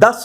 10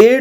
A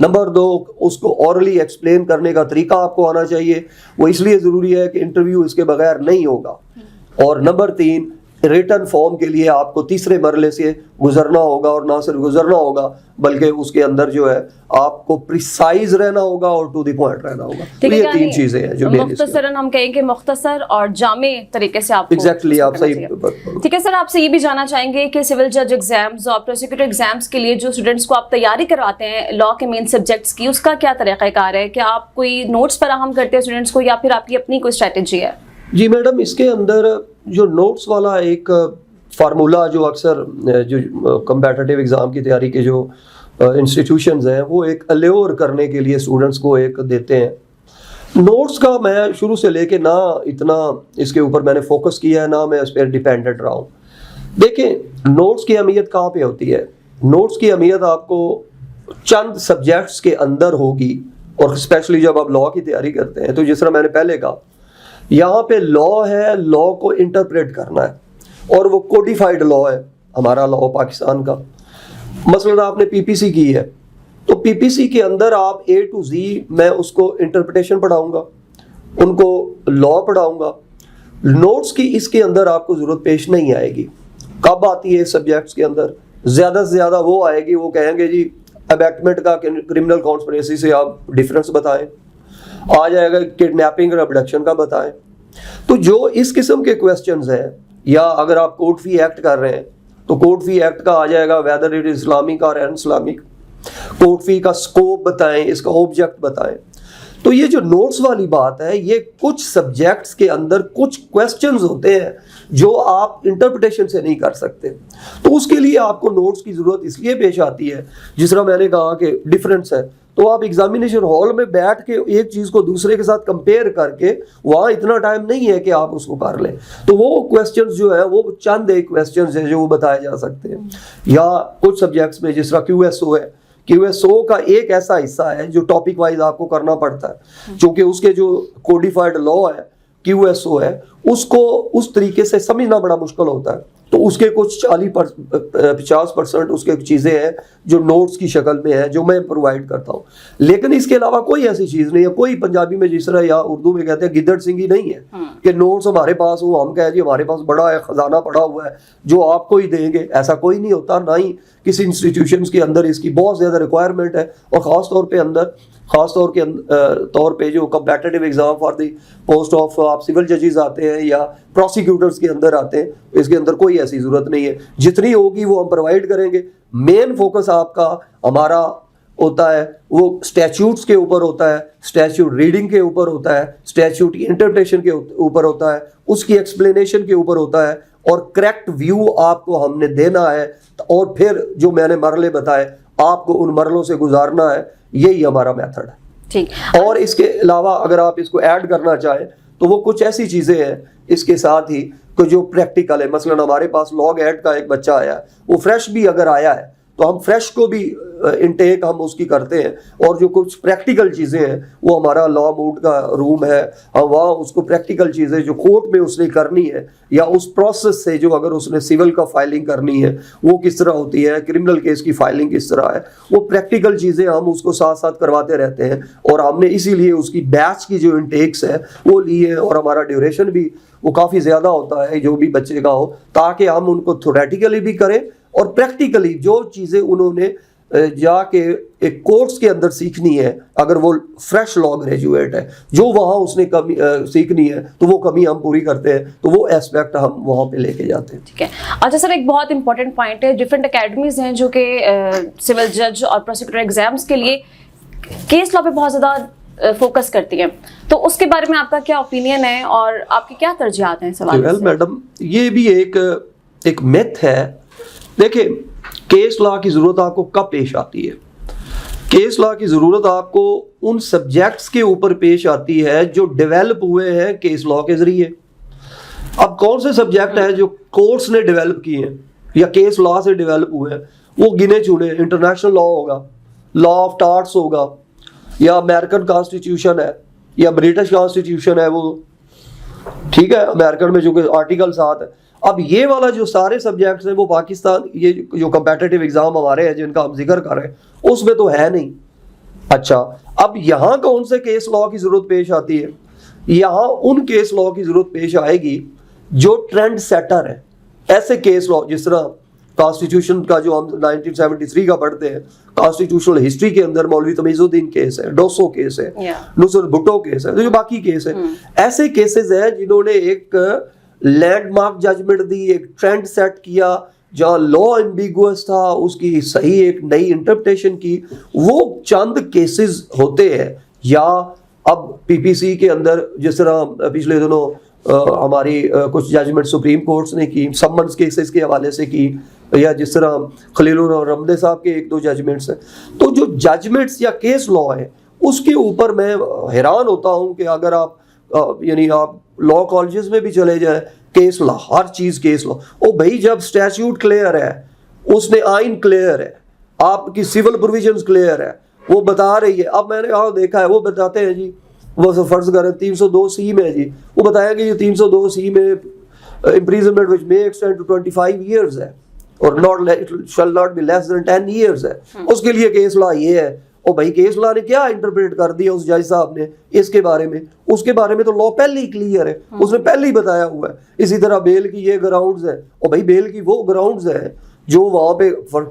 number 2 اس کو orally explain کرنے کا طریقہ آپ کو آنا چاہیے، وہ اس لیے ضروری ہے کہ انٹرویو اس کے بغیر نہیں ہوگا. اور نمبر 3 ریٹن فارم کے لیے آپ کو تیسرے مرحلے سے گزرنا ہوگا، اور نہ صرف گزرنا ہوگا بلکہ اس کے اندر جو ہے آپ کو پریسائز رہنا ہوگا اور ٹو دی پوائنٹ رہنا ہوگا. تو یہ 3 چیزیں ہیں جو مختصراً ہم کہیں کہ مختصر اور جامع طریقے سے آپ ایگزیکٹلی آپ صحیح. ٹھیک ہے سر، آپ سے یہ بھی جاننا چاہیں گے کہ سول جج ایگزامز اور پروسیکیوٹر ایگزامز کے لیے جو اسٹوڈنٹس کو آپ تیاری کرواتے ہیں لا کے مین سبجیکٹس کی، اس کا کیا طریقہ کار ہے؟ کیا آپ کوئی نوٹس فراہم کرتے ہیں اسٹوڈنٹس کو، یا پھر آپ کی اپنی کوئی اسٹریٹجی ہے؟ جی میڈم، اس کے اندر جو نوٹس والا ایک فارمولا جو اکثر جو کمپیٹیٹیو ایگزام کی تیاری کے جو انسٹیٹیوشنز ہیں وہ ایک الیور کرنے کے لیے اسٹوڈنٹس کو ایک دیتے ہیں. نوٹس کا میں شروع سے لے کے نہ اتنا اس کے اوپر میں نے فوکس کیا ہے، نہ میں اس پہ ڈیپینڈنٹ رہا ہوں. دیکھیں نوٹس کی اہمیت کہاں پہ ہوتی ہے؟ نوٹس کی اہمیت آپ کو چند سبجیکٹس کے اندر ہوگی، اور اسپیشلی جب آپ لا کی تیاری کرتے ہیں تو جس طرح میں نے پہلے کہا یہاں پہ لا ہے، لا کو انٹرپریٹ کرنا ہے، اور وہ کوڈیفائڈ لا ہے ہمارا لا پاکستان کا. مثلا آپ نے پی پی سی کی ہے تو پی پی سی کے اندر آپ A to Z میں اس کو انٹرپریٹیشن پڑھاؤں گا، ان کو لا پڑھاؤں گا. نوٹس کی اس کے اندر آپ کو ضرورت پیش نہیں آئے گی. کب آتی ہے سبجیکٹس کے اندر؟ زیادہ سے زیادہ وہ آئے گی، وہ کہیں گے جی ابیکٹمنٹ کا کرمنل کانسپریسی سے آپ ڈیفرنس بتائیں، آ جائے گا کڈنیپنگ اور ابڈکشن کا بتائیں. تو جو اس قسم کے کویسچنز ہیں، یا اگر آپ کوڈ فی ایکٹ کر رہے ہیں تو کوڈ فی ایکٹ کا آ جائے گا ویدر اٹ از اسلامک اور ان اسلامک. کوڈ فی کا سکوپ بتائیں، اس کا آبجیکٹ بتائیں. تو یہ جو نوٹس والی بات ہے، یہ کچھ سبجیکٹس کے اندر کچھ کویسچنز ہوتے ہیں جو آپ انٹرپریٹیشن سے نہیں کر سکتے، تو اس کے لیے آپ کو نوٹس کی ضرورت اس لیے پیش آتی ہے. جس طرح میں نے کہا کہ ڈفرینس ہے، تو آپ ایگزامینیشن ہال میں بیٹھ کے ایک چیز کو دوسرے کے ساتھ کمپیئر کر کے وہاں اتنا ٹائم نہیں ہے کہ آپ اس کو کر لیں. تو وہ کویسچنز جو ہیں وہ چند ایک کویسچنز ہیں جو وہ بتائے جا سکتے ہیں. یا کچھ سبجیکٹس میں جس طرح کیو ایس او ہے، کیو ایس او کا ایک ایسا حصہ ہے جو ٹاپک وائز آپ کو کرنا پڑتا ہے، چونکہ اس کے جو کوڈیفائڈ لا ہے کیو ایس او ہے، اس کو اس طریقے سے سمجھنا بڑا مشکل ہوتا ہے. تو اس کے کچھ 40-50% اس کے چیزیں ہیں جو نوٹس کی شکل میں ہیں جو میں پرووائڈ کرتا ہوں. لیکن اس کے علاوہ کوئی ایسی چیز نہیں ہے. کوئی پنجابی میں جس طرح یا اردو میں کہتے ہیں گدڑ سنگھی نہیں ہے کہ نوٹس ہمارے پاس ہو، ہم کہیں جی ہمارے پاس بڑا ہے خزانہ پڑا ہوا ہے جو آپ کو ہی دیں گے. ایسا کوئی نہیں ہوتا، نہ ہی کسی انسٹیٹیوشنز کے اندر اس کی بہت زیادہ ریکوائرمنٹ ہے. اور خاص طور پہ جو competitive exam for the post of آپ سول ججز آتے ہیں یا پروسیکیوٹرز کے اندر آتے ہیں، اس کے اندر کوئی ایسی ضرورت نہیں ہے. جتنی ہوگی وہ ہم پرووائڈ کریں گے. مین فوکس آپ کا ہمارا ہوتا ہے وہ اسٹیچیوٹس کے اوپر ہوتا ہے، اسٹیچیوٹ ریڈنگ کے اوپر ہوتا ہے، اسٹیچیوٹ کی انٹرپریٹیشن کے اوپر ہوتا ہے، اس کی ایکسپلینیشن کے اوپر ہوتا ہے، اور کریکٹ ویو آپ کو ہم نے دینا ہے. اور پھر جو میں نے مرحلے بتائے آپ کو ان مرحلوں سے گزارنا ہے. یہی ہمارا میتھڈ ہے. ٹھیک. اور اس کے علاوہ اگر آپ اس کو ایڈ کرنا چاہیں تو وہ کچھ ایسی چیزیں ہیں اس کے ساتھ ہی کہ جو پریکٹیکل ہے. مثلا ہمارے پاس لاگ ایڈ کا ایک بچہ آیا ہے، وہ فریش بھی اگر آیا ہے تو ہم فریش کو بھی انٹیک ہم اس کی کرتے ہیں. اور جو کچھ پریکٹیکل چیزیں ہیں وہ ہمارا لا موڈ کا روم ہے، ہم وہاں اس کو پریکٹیکل چیزیں جو کورٹ میں اس نے کرنی ہے یا اس پروسیس سے جو اگر اس نے سول کا فائلنگ کرنی ہے وہ کس طرح ہوتی ہے، کرمنل کیس کی فائلنگ کس طرح ہے، وہ پریکٹیکل چیزیں ہم اس کو ساتھ ساتھ کرواتے رہتے ہیں. اور ہم نے اسی لیے اس کی بیچ کی جو انٹیکس ہے وہ لی ہے، اور ہمارا ڈیوریشن بھی وہ کافی زیادہ ہوتا ہے جو بھی بچے کا ہو، تاکہ ہم ان کو تھیوریٹیکلی بھی کریں اور پریکٹیکلی جو چیزیں انہوں نے جا کے ایک کورس کے اندر سیکھنی ہے. اگر وہ فریش لا گریجویٹ ہے جو وہاں اس نے کمی سیکھنی ہے تو وہ کمی ہم پوری کرتے ہیں، تو وہ ایسپیکٹ ہم وہاں پہ لے کے جاتے ہیں. ٹھیک ہے. اچھا سر، ایک بہت امپورٹنٹ پوائنٹ ہے، ڈفرینٹ اکیڈمیز ہیں جو کہ سول جج اور پروسیکیوٹر ایگزامس کے لیے کیس لا پہ بہت زیادہ فوکس کرتی ہیں، تو اس کے بارے میں آپ کا کیا اوپینین ہے اور آپ کی کیا ترجیحات ہیں اس حوالے سے؟ میڈم یہ بھی ایک میتھ ہے. دیکھیں کیس لا کی ضرورت آپ کو کب پیش آتی ہے؟ کیس لا کی ضرورت آپ کو ان سبجیکٹس کے اوپر پیش آتی ہے جو ڈیولپ ہوئے ہیں کیس لا کے ذریعے. اب کون سے سبجیکٹ ہیں جو کورٹس نے ڈیولپ کیے ہیں یا کیس لا سے ڈیولپ ہوئے ہیں؟ وہ گنے چنے. انٹرنیشنل لا ہوگا، لا آف ٹارٹس ہوگا، یا امریکن کانسٹیٹیوشن ہے یا برٹش کانسٹیٹیوشن ہے وہ، ٹھیک ہے، امریکن میں جو کہ آرٹیکل 7 ہے. اب یہ والا جو سارے سبجیکٹس ہیں وہ پاکستان، یہ جو کمپیٹیٹیو ایگزام ہمارے ہیں جن کا ہم ذکر کر رہے ہیں اس میں تو ہے نہیں. اچھا اب یہاں کون سے کیس لا کی ضرورت پیش آتی ہے؟ یہاں ان کیس لا کی ضرورت پیش آئے گی جو ٹرینڈ سیٹر ہے. ایسے کیس لا جس طرح کانسٹیٹیوشن کا جو ہم 1973 کا پڑھتے ہیں, کانسٹیٹیوشنل ہسٹری کے اندر مولوی تمیز الدین کیس ہے, ڈوسو کیس ہے, نصرت بھٹو کیس ہے, جو باقی کیس ہے, ایسے کیسز ہیں جنہوں نے ایک لینڈ مارک ججمنٹ دی, ایک ٹرینڈ سیٹ کیا, جہاں لا ایمبیگوس تھا اس کی صحیح ایک نئی انٹرپریٹیشن کی. وہ چند کیسز ہوتے ہیں. یا اب پی پی سی کے اندر جس طرح پچھلے دنوں ہماری کچھ ججمنٹ سپریم کورٹس نے کی, سمنس کیسز کے حوالے سے کی, یا جس طرح خلیل الرحمن صاحب کے ایک دو ججمنٹس ہیں. تو جو ججمنٹس یا کیس لا ہے اس کے اوپر میں حیران ہوتا ہوں کہ اگر آپ یعنی آپ لا کالجز میں بھی چلے جائیں, کیس لا, ہر چیز کیس لا. او بھائی جب اسٹیچیوٹ کلیئر ہے, اس میں آئین کلیئر ہے, آپ کی سول پروویژنز کلیئر ہے, وہ بتا رہی ہے. اب میں نے یہاں دیکھا ہے وہ بتاتے ہیں جی, وہ فرض کریں 302C میں جی, وہ بتایا کہ یہ 302C میں imprisonment which may extend to 25 years ہے, اور shall not be less than 10 years ہے. اس کے لیے کیس لا یہ ہے. او بھائی کیس لا نے کیا انٹرپریٹ کر دیا اس جج صاحب نے اس کے بارے میں؟ اس کے بارے میں تو لا پہلے ہی کلیئر ہے, اس نے پہلے ہی بتایا ہوا ہے. اسی طرح بیل کی یہ گراؤنڈز ہے. او بھائی بیل کی وہ گراؤنڈز ہیں جو وہاں پہ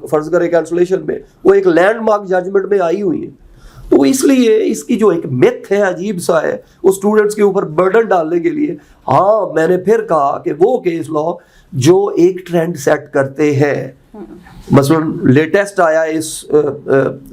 فرض کرے کینسلیشن میں وہ ایک لینڈ مارک ججمنٹ میں آئی ہوئی ہیں. تو اس لیے اس کی جو ایک میتھ ہے عجیب سا ہے, وہ اسٹوڈنٹس کے اوپر برڈن ڈالنے کے لیے. ہاں میں نے پھر کہا کہ وہ کیس لا جو ایک ٹرینڈ سیٹ کرتے ہیں, مثلا لیٹسٹ آیا اس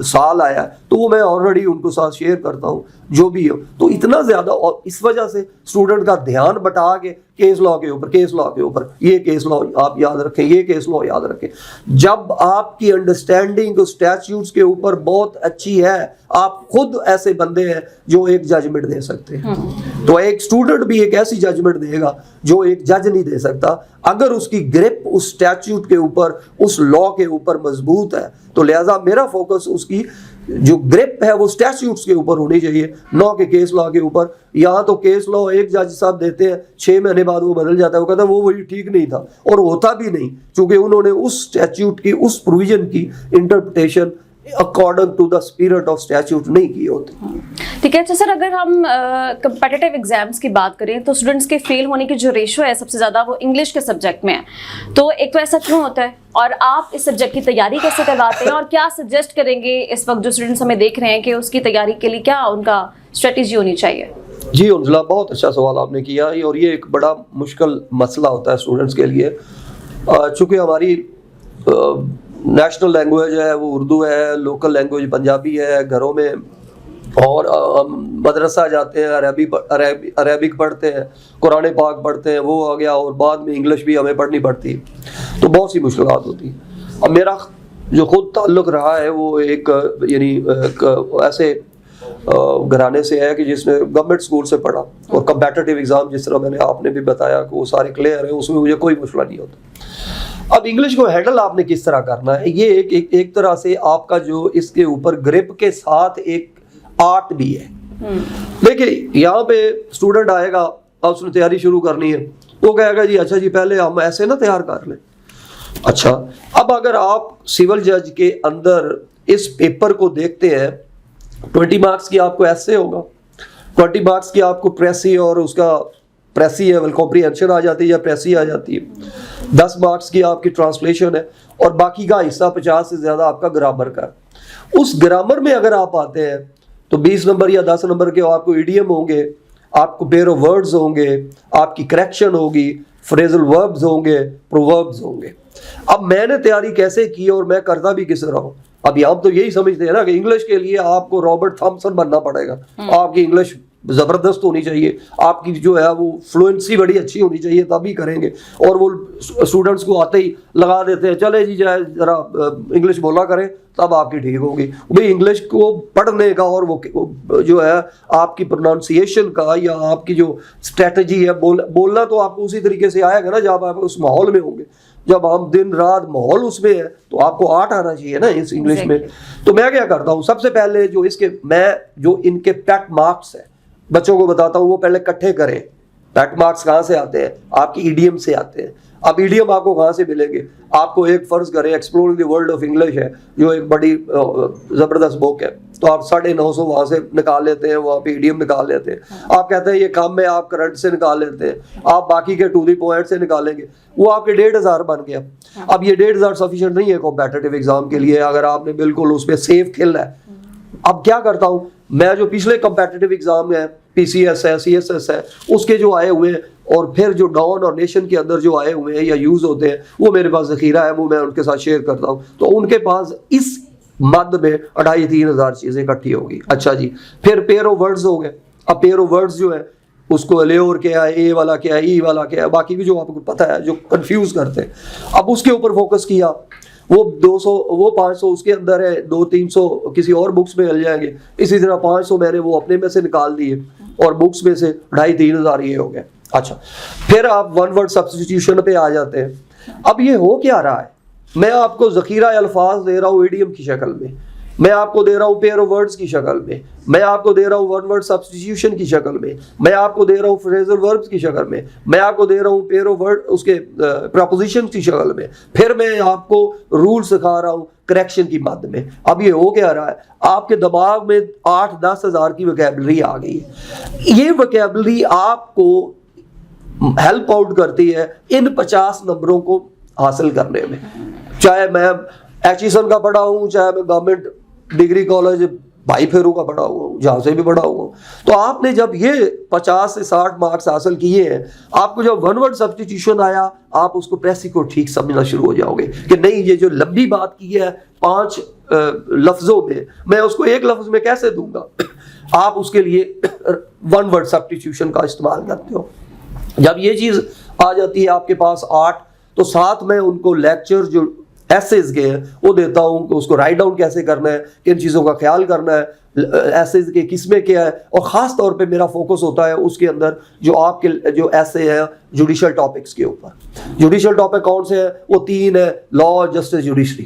سال آیا, تو وہ میں آلریڈی ان کو ساتھ شیئر کرتا ہوں جو بھی ہو. تو اتنا زیادہ, اور اس وجہ سے اسٹوڈنٹ کا دھیان بٹا کے کیس لا کے اوپر, کیس لا کے اوپر, یہ کیس لا آپ یاد رکھیں, یہ کیس لا یاد رکھیں. جب آپ کی انڈرسٹینڈنگ اسٹیچیوٹس کے اوپر بہت اچھی ہے, آپ خود ایسے بندے ہیں جو ایک ججمنٹ دے سکتے ہیں. تو ایک اسٹوڈنٹ بھی ایک ایسی ججمنٹ دے گا جو ایک جج نہیں دے سکتا, اگر اس کی گرپ اس اسٹیچیوٹ کے اوپر, اس لا کے اوپر مضبوط ہے. تو لہٰذا میرا فوکس اس کی جو گرپ ہے وہ اسٹیچیوٹس کے اوپر ہونی چاہیے, نہ کہ کیس لا کے اوپر. یہاں تو کیس لا ایک جج صاحب دیتے ہیں, 6 مہینے بعد وہ بدل جاتا ہے, وہ کہتا ہے وہ وہی ٹھیک نہیں تھا, اور ہوتا بھی نہیں, چونکہ انہوں نے اس اسٹیچیوٹ کی, اس پروویژن کی interpretation according to the spirit of statute نہیں کی ہوتی. ٹھیک ہے. اچھا سر, اگر ہم کمپیٹیٹیو ایگزامس کی بات کریں تو اسٹوڈنٹس کے فیل ہونے کی جو ریشو ہے سب سے زیادہ وہ انگلش کے سبجیکٹ میں ہے. تو ایک تو ایسا کیوں ہوتا ہے, اور آپ اس سبجیکٹ کی تیاری کیسے کرواتے ہیں, اور کیا سجیسٹ کریں گے اس وقت جو اسٹوڈنٹس ہمیں دیکھ رہے ہیں کہ اس کی تیاری کے لیے کیا ان کا اسٹریٹجی ہونی چاہیے؟ جی انزلہ, بہت اچھا سوال آپ نے کیا, اور یہ ایک بڑا مشکل مسئلہ ہوتا ہے اسٹوڈنٹس کے لیے. چونکہ ہماری نیشنل لینگویج ہے وہ اردو ہے, لوکل لینگویج پنجابی ہے گھروں میں, اور مدرسہ جاتے ہیں, عربک پڑھتے ہیں, قرآن پاک پڑھتے ہیں, وہ آ گیا, اور بعد میں انگلش بھی ہمیں پڑھنی پڑتی ہے, تو بہت سی مشکلات ہوتی ہیں. اب میرا جو خود تعلق رہا ہے وہ ایک یعنی ایسے گھرانے سے ہے کہ جس نے گورنمنٹ اسکول سے پڑھا, اور کمپیٹیٹیو ایگزام جس طرح میں نے آپ نے بھی بتایا کہ وہ سارے کلیئر ہیں, اس میں مجھے کوئی مسئلہ نہیں ہوتا. اب انگلش کو ہینڈل آپ نے کس طرح کرنا ہے, یہ ایک طرح سے آپ کا جو اس کے اوپر گرپ کے ساتھ ایک آرٹ بھی ہے. دیکھیں یہاں پہ اسٹوڈنٹ آئے گا, اب اس نے تیاری شروع کرنی ہے, وہ کہے گا جی اچھا جی پہلے ہم ایسے نہ تیار کر لیں. اچھا اب اگر آپ سول جج کے اندر اس پیپر کو دیکھتے ہیں, 20 مارکس کی آپ کو ایسے ہوگا, 20 مارکس کی آپ کو پریسی اور اس کا پریسی ہے کمپریہنشن آ جاتی ہے یا پریسی آ جاتی ہے, 10 مارکس کی آپ کی ٹرانسلیشن ہے, اور باقی کا حصہ 50 سے زیادہ آپ کا گرامر کا. اس گرامر میں اگر آپ آتے ہیں تو 20 نمبر یا 10 نمبر کے آپ کو ایڈیم ہوں گے, آپ کو پیر آف ورڈز ہوں گے, آپ کی کریکشن ہوگی, فریزل وربز ہوں گے, پرووربز ہوں گے. اب میں نے تیاری کیسے کی اور میں کرتا بھی کس طرح ہوں. اب ہم تو یہی سمجھتے ہیں نا کہ انگلش کے لیے آپ کو رابرٹ تھامسن بننا پڑے گا, آپ کی انگلش زبردست ہونی چاہیے, آپ کی جو ہے وہ فلوئنسی بڑی اچھی ہونی چاہیے, تبھی کریں گے. اور وہ اسٹوڈنٹس کو آتے ہی لگا دیتے ہیں چلے جی جائے ذرا انگلش بولا کریں تب آپ کی ٹھیک ہوگی. بھئی انگلش کو پڑھنے کا اور وہ جو ہے آپ کی پروننسیشن کا یا آپ کی جو اسٹریٹجی ہے بولنا تو آپ کو اسی طریقے سے آئے گا نا جب آپ اس ماحول میں ہوں گے. جب ہم دن رات ماحول اس میں ہے تو آپ کو آرٹ آنا چاہیے نا اس انگلش میں. تو میں کیا کرتا ہوں, سب سے پہلے جو ان کے پیٹ مارکس ہے بچوں کو بتاتا ہوں, وہ پہلے اکٹھے کریں پیٹ مارکس کہاں سے آتے ہیں؟ آپ کی ایڈیم سے آتے ہیں. اب ایڈیم آپ کو کہاں سے ملیں گے؟ آپ کو ایک فرض کریں exploring the world of English ہے جو ایک بڑی زبردست بک ہے, تو آپ 950 وہاں سے نکال لیتے ہیں, وہاں پہ ایڈیم نکال لیتے ہیں. آپ کہتے ہیں یہ کم ہے, آپ کرنٹ سے نکال لیتے ہیں, آپ باقی کے ٹو دی پوائنٹ سے نکالیں گے, وہ آپ کے 1500 بن گیا. اب یہ 1500 سفیشینٹ نہیں ہے کمپیٹیٹیو ایگزام کے لیے اگر آپ نے بالکل اس پہ سیف کھیلنا ہے. اب کیا کرتا ہوں میں, جو پچھلے کمپیٹیٹیو ایگزام ہے, پی سی ایس ہے, سی ایس ایس ہے, اس کے جو آئے ہوئے ہیں اور پھر جو ڈاؤن اور نیشن کے اندر جو آئے ہوئے ہیں یا یوز ہوتے ہیں, وہ میرے پاس ذخیرہ ہے, وہ میں ان کے ساتھ شیئر کرتا ہوں. تو ان کے پاس اس مد میں 2500-3000 چیزیں اکٹھی ہوگی. اچھا جی, پھر پیر آف ورڈز ہو گئے. اب پیر آف ورڈز جو ہے اس کو لیور کیا ہے, اے والا کیا ہے, ای والا کیا ہے, باقی بھی جو آپ کو پتہ ہے جو کنفیوز کرتے ہیں. اب اس کے اوپر فوکس کیا, وہ 200 وہ 500 اس کے اندر ہے, 200-300 کسی اور بکس میں مل جائیں گے. اسی طرح 500 میں نے وہ اپنے میں سے نکال دیے اور بکس میں سے 2500-3000 یہ ہو گئے. اچھا, پھر آپ ون ورڈ سبسٹیٹیوشن پہ آ جاتے ہیں. اب یہ ہو کیا رہا ہے؟ میں آپ کو ذخیرہ الفاظ دے رہا ہوں ایڈیم کی شکل میں, میں آپ کو دے رہا ہوں پیئر آف ورڈز کی شکل میں, میں آپ کو دے رہا ہوں ون ورڈ سبسٹیٹیوشن کی شکل میں, میں آپ کو دے رہا ہوں فریزل وربز کی شکل میں, میں آپ کو دے رہا ہوں پیئر آف ورڈ اس کے پراپوزیشن کی شکل میں, پھر میں آپ کو رول سکھا رہا ہوں کریکشن کی مد میں. اب یہ ہو کیا رہا ہے؟ آپ کے دماغ میں 8-10 ہزار کی ویکیبلری آ گئی ہے. یہ ویکیبلری آپ کو ہیلپ آؤٹ کرتی ہے ان 50 نمبروں کو حاصل کرنے میں. چاہے میں ایچیسن کا پڑھا ہوں, چاہے میں گورنمنٹ ڈگری کالج بھائی پھیرو کا پڑھا ہوا ہوں, جہاں سے بھی پڑھا ہوا ہوں. تو آپ نے جب یہ 50 سے 60 مارکس حاصل کیے ہیں, آپ کو جب ون ورڈ سبسٹیٹیوشن آیا, آپ اس کو پریسی کو ٹھیک سمجھنا شروع ہو جاؤ گے کہ نہیں, یہ جو لمبی بات کی ہے 5 لفظوں میں اس کو ایک لفظ میں کیسے دوں گا. آپ اس کے لیے ون ورڈ سبسٹیٹیوشن کا استعمال کرتے ہو. جب یہ چیز آ جاتی ہے آپ کے پاس 8, تو ساتھ میں ان کو لیکچر جو ایسیز کے ہیں وہ دیتا ہوں کہ اس کو رائٹ ڈاؤن کیسے کرنا ہے, کن چیزوں کا خیال کرنا ہے, ایسیز کے قسمیں کیا ہے. اور خاص طور پہ میرا فوکس ہوتا ہے اس کے اندر جو آپ کے جو ایسے ہیں جوڈیشل ٹاپکس کے اوپر. جوڈیشل ٹاپک کون سے ہیں؟ وہ 3 ہیں, لا, جسٹس, جوڈیشری.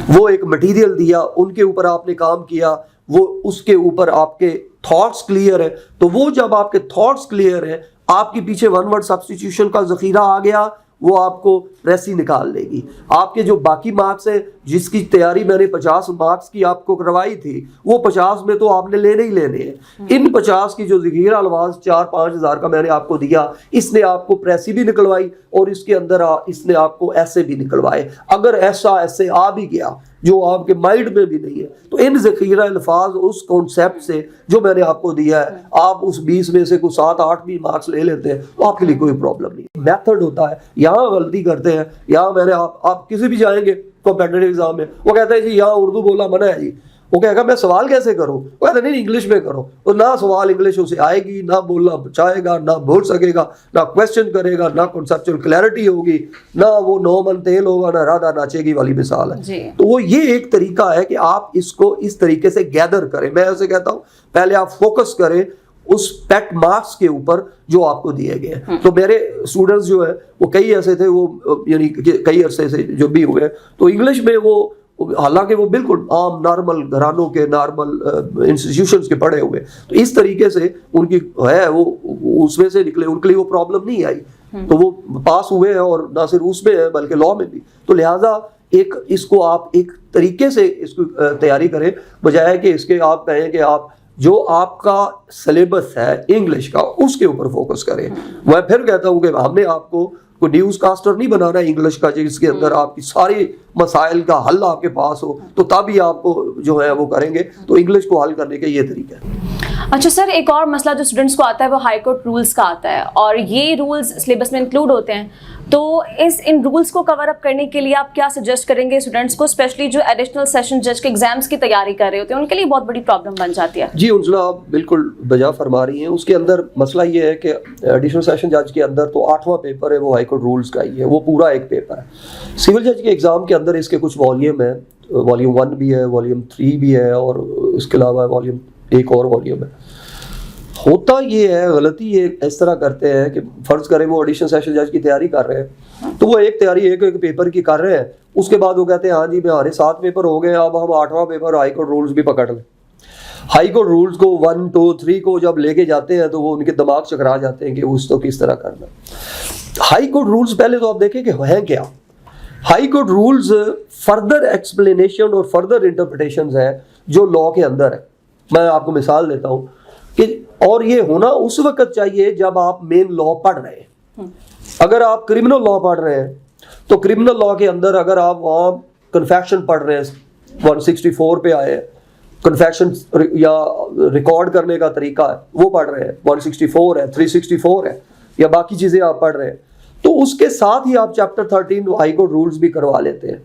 وہ ایک مٹیریل دیا, ان کے اوپر آپ نے کام کیا, وہ اس کے اوپر آپ کے تھاٹس کلیئر ہیں. تو وہ جب آپ کے تھاٹس کلیئر ہیں, آپ کے پیچھے ون ورڈ سبسٹیٹیوشن کا ذخیرہ آ گیا, وہ آپ کو ریسی نکال لے گی. آپ کے جو باقی مارکس ہیں, جس کی تیاری میں نے 50 مارکس کی آپ کو کروائی تھی, وہ 50 میں تو آپ نے لینے ہی لینے ہیں. ان 50 کی جو ذخیرہ الفاظ 4-5 ہزار کا میں نے آپ کو دیا, اس نے آپ کو پریسی بھی نکلوائی اور اس کے اندر اس نے آپ کو ایسے بھی نکلوائے. اگر ایسے آ بھی گیا جو آپ کے مائنڈ میں بھی نہیں ہے, تو ان ذخیرہ الفاظ اس کانسیپٹ سے جو میں نے آپ کو دیا ہے, آپ اس 20 میں سے کچھ 7-8 بھی مارکس لے لیتے ہیں, تو آپ کے لیے کوئی پرابلم نہیں. میتھڈ ہوتا ہے, یہاں غلطی کرتے ہیں. یہاں میں نے آپ کسی بھی جائیں گے کمپیٹیٹیو ایگزام میں, وہ کہتے ہیں جی یہاں اردو بولنا منع ہے جی. وہ کہے گا میں سوال کیسے کروں؟ وہ کہتے نہیں, انگلش میں کرو. اور نہ سوال انگلش اسے آئے گی, نہ بولنا چاہے گا, نہ بول سکے گا, نہ کویسچن کرے گا, نہ کنسیپچل کلیئرٹی ہوگی, نہ وہ 9 من تیل ہوگا, نہ رادھا ناچے گی والی مثال ہے. تو وہ یہ ایک طریقہ ہے کہ آپ اس کو اس طریقے سے گیدر کریں. میں ایسے کہتا ہوں پہلے آپ فوکس کریں اس پیٹ مارکس کے اوپر جو آپ کو دیے گئے ہیں. تو میرے اسٹوڈنٹس جو ہیں وہ کئی ایسے تھے, وہ یعنی کئی عرصے سے جو بھی ہوئے, تو انگلش میں وہ حالانکہ وہ بالکل عام نارمل گھرانوں کے نارمل انسٹیٹیوشنز کے پڑھے ہوئے, تو اس طریقے سے ان کی ہے وہ اس میں سے نکلے, ان کے لیے وہ پرابلم نہیں آئی, تو وہ پاس ہوئے ہیں. اور نہ صرف اس میں ہے بلکہ لاء میں بھی. تو لہٰذا اس کو آپ ایک طریقے سے اس کو تیاری کریں, بجائے کہ اس کے آپ کہیں کہ آپ جو آپ کا سلیبس ہے انگلش کا اس کے اوپر فوکس کریں. میں پھر کہتا ہوں کہ ہم نے آپ کو کوئی نیوز کاسٹر نہیں بنانا ہے انگلش کا جس کے اندر آپ کی ساری مسائل کا حل آپ کے پاس ہو, تو تب ہی آپ کو جو ہے وہ کریں گے. تو انگلش کو حل کرنے کا یہ طریقہ ہے. اچھا سر, ایک اور مسئلہ جو اسٹوڈنٹس کو آتا ہے وہ ہائی کورٹ رولز کا آتا ہے, اور یہ رولز سلیبس میں انکلوڈ ہوتے ہیں. تو ان رولز کو کور اپ کرنے کے لیے آپ کیا سجیسٹ کریں گے اسٹوڈنٹس کو, اسپیشلی جو ایڈیشنل سیشن جج کے ایگزامس کی تیاری کر رہے ہوتے ہیں, ان کے لیے بہت بڑی پرابلم بن جاتی ہے. جی انزلہ, آپ بالکل بجا فرما رہی ہیں. اس کے اندر مسئلہ یہ ہے کہ ایڈیشنل سیشن جج کے اندر تو 8واں پیپر ہے وہ ہائی کورٹ رولز کا ہی ہے, وہ پورا ایک پیپر ہے. سول جج کے ایگزام کے اندر اس کے کچھ والیوم ہیں, والیوم 1 بھی ہے, والیوم 3 بھی ہے, اور اس کے علاوہ والیوم ایک اور والیوم ہے. ہوتا یہ ہے, غلطی یہ اس طرح کرتے ہیں کہ فرض کریں وہ ایڈیشنل سیشن جج کی تیاری کر رہے ہیں, تو وہ ایک تیاری ایک پیپر کی کر رہے ہیں, اس کے بعد وہ کہتے ہیں ہاں جی ہمارے 7 پیپر ہو گئے, اب ہم 8واں پیپر ہائی کورٹ رولز بھی پکڑ لیں. ہائی کورٹ رولز کو 1 2 3 کو جب لے کے جاتے ہیں تو وہ ان کے دماغ چکرا جاتے ہیں کہ اس کو کس طرح کرنا. ہائی کورٹ رولز پہلے تو آپ دیکھیں کہ ہیں کیا. High court rules further explanation اور فردر انٹرپریٹیشنز ہے جو لا کے اندر ہے. میں آپ کو مثال دیتا ہوں کہ اور یہ ہونا اس وقت چاہیے جب آپ مین لا پڑھ رہے ہیں. اگر آپ کریمنل لا پڑھ رہے ہیں تو کریمنل لا کے اندر اگر آپ وہاں کنفیکشن پڑھ رہے ہیں 164 پہ آئے, کنفیکشن یا ریکارڈ کرنے کا طریقہ ہے وہ پڑھ رہے ہیں, 164 ہے, 364 ہے, یا باقی چیزیں آپ پڑھ رہے ہیں, تو اس کے ساتھ ہی آپ چیپٹر 13 ہائی کورٹ رولز بھی کروا لیتے ہیں.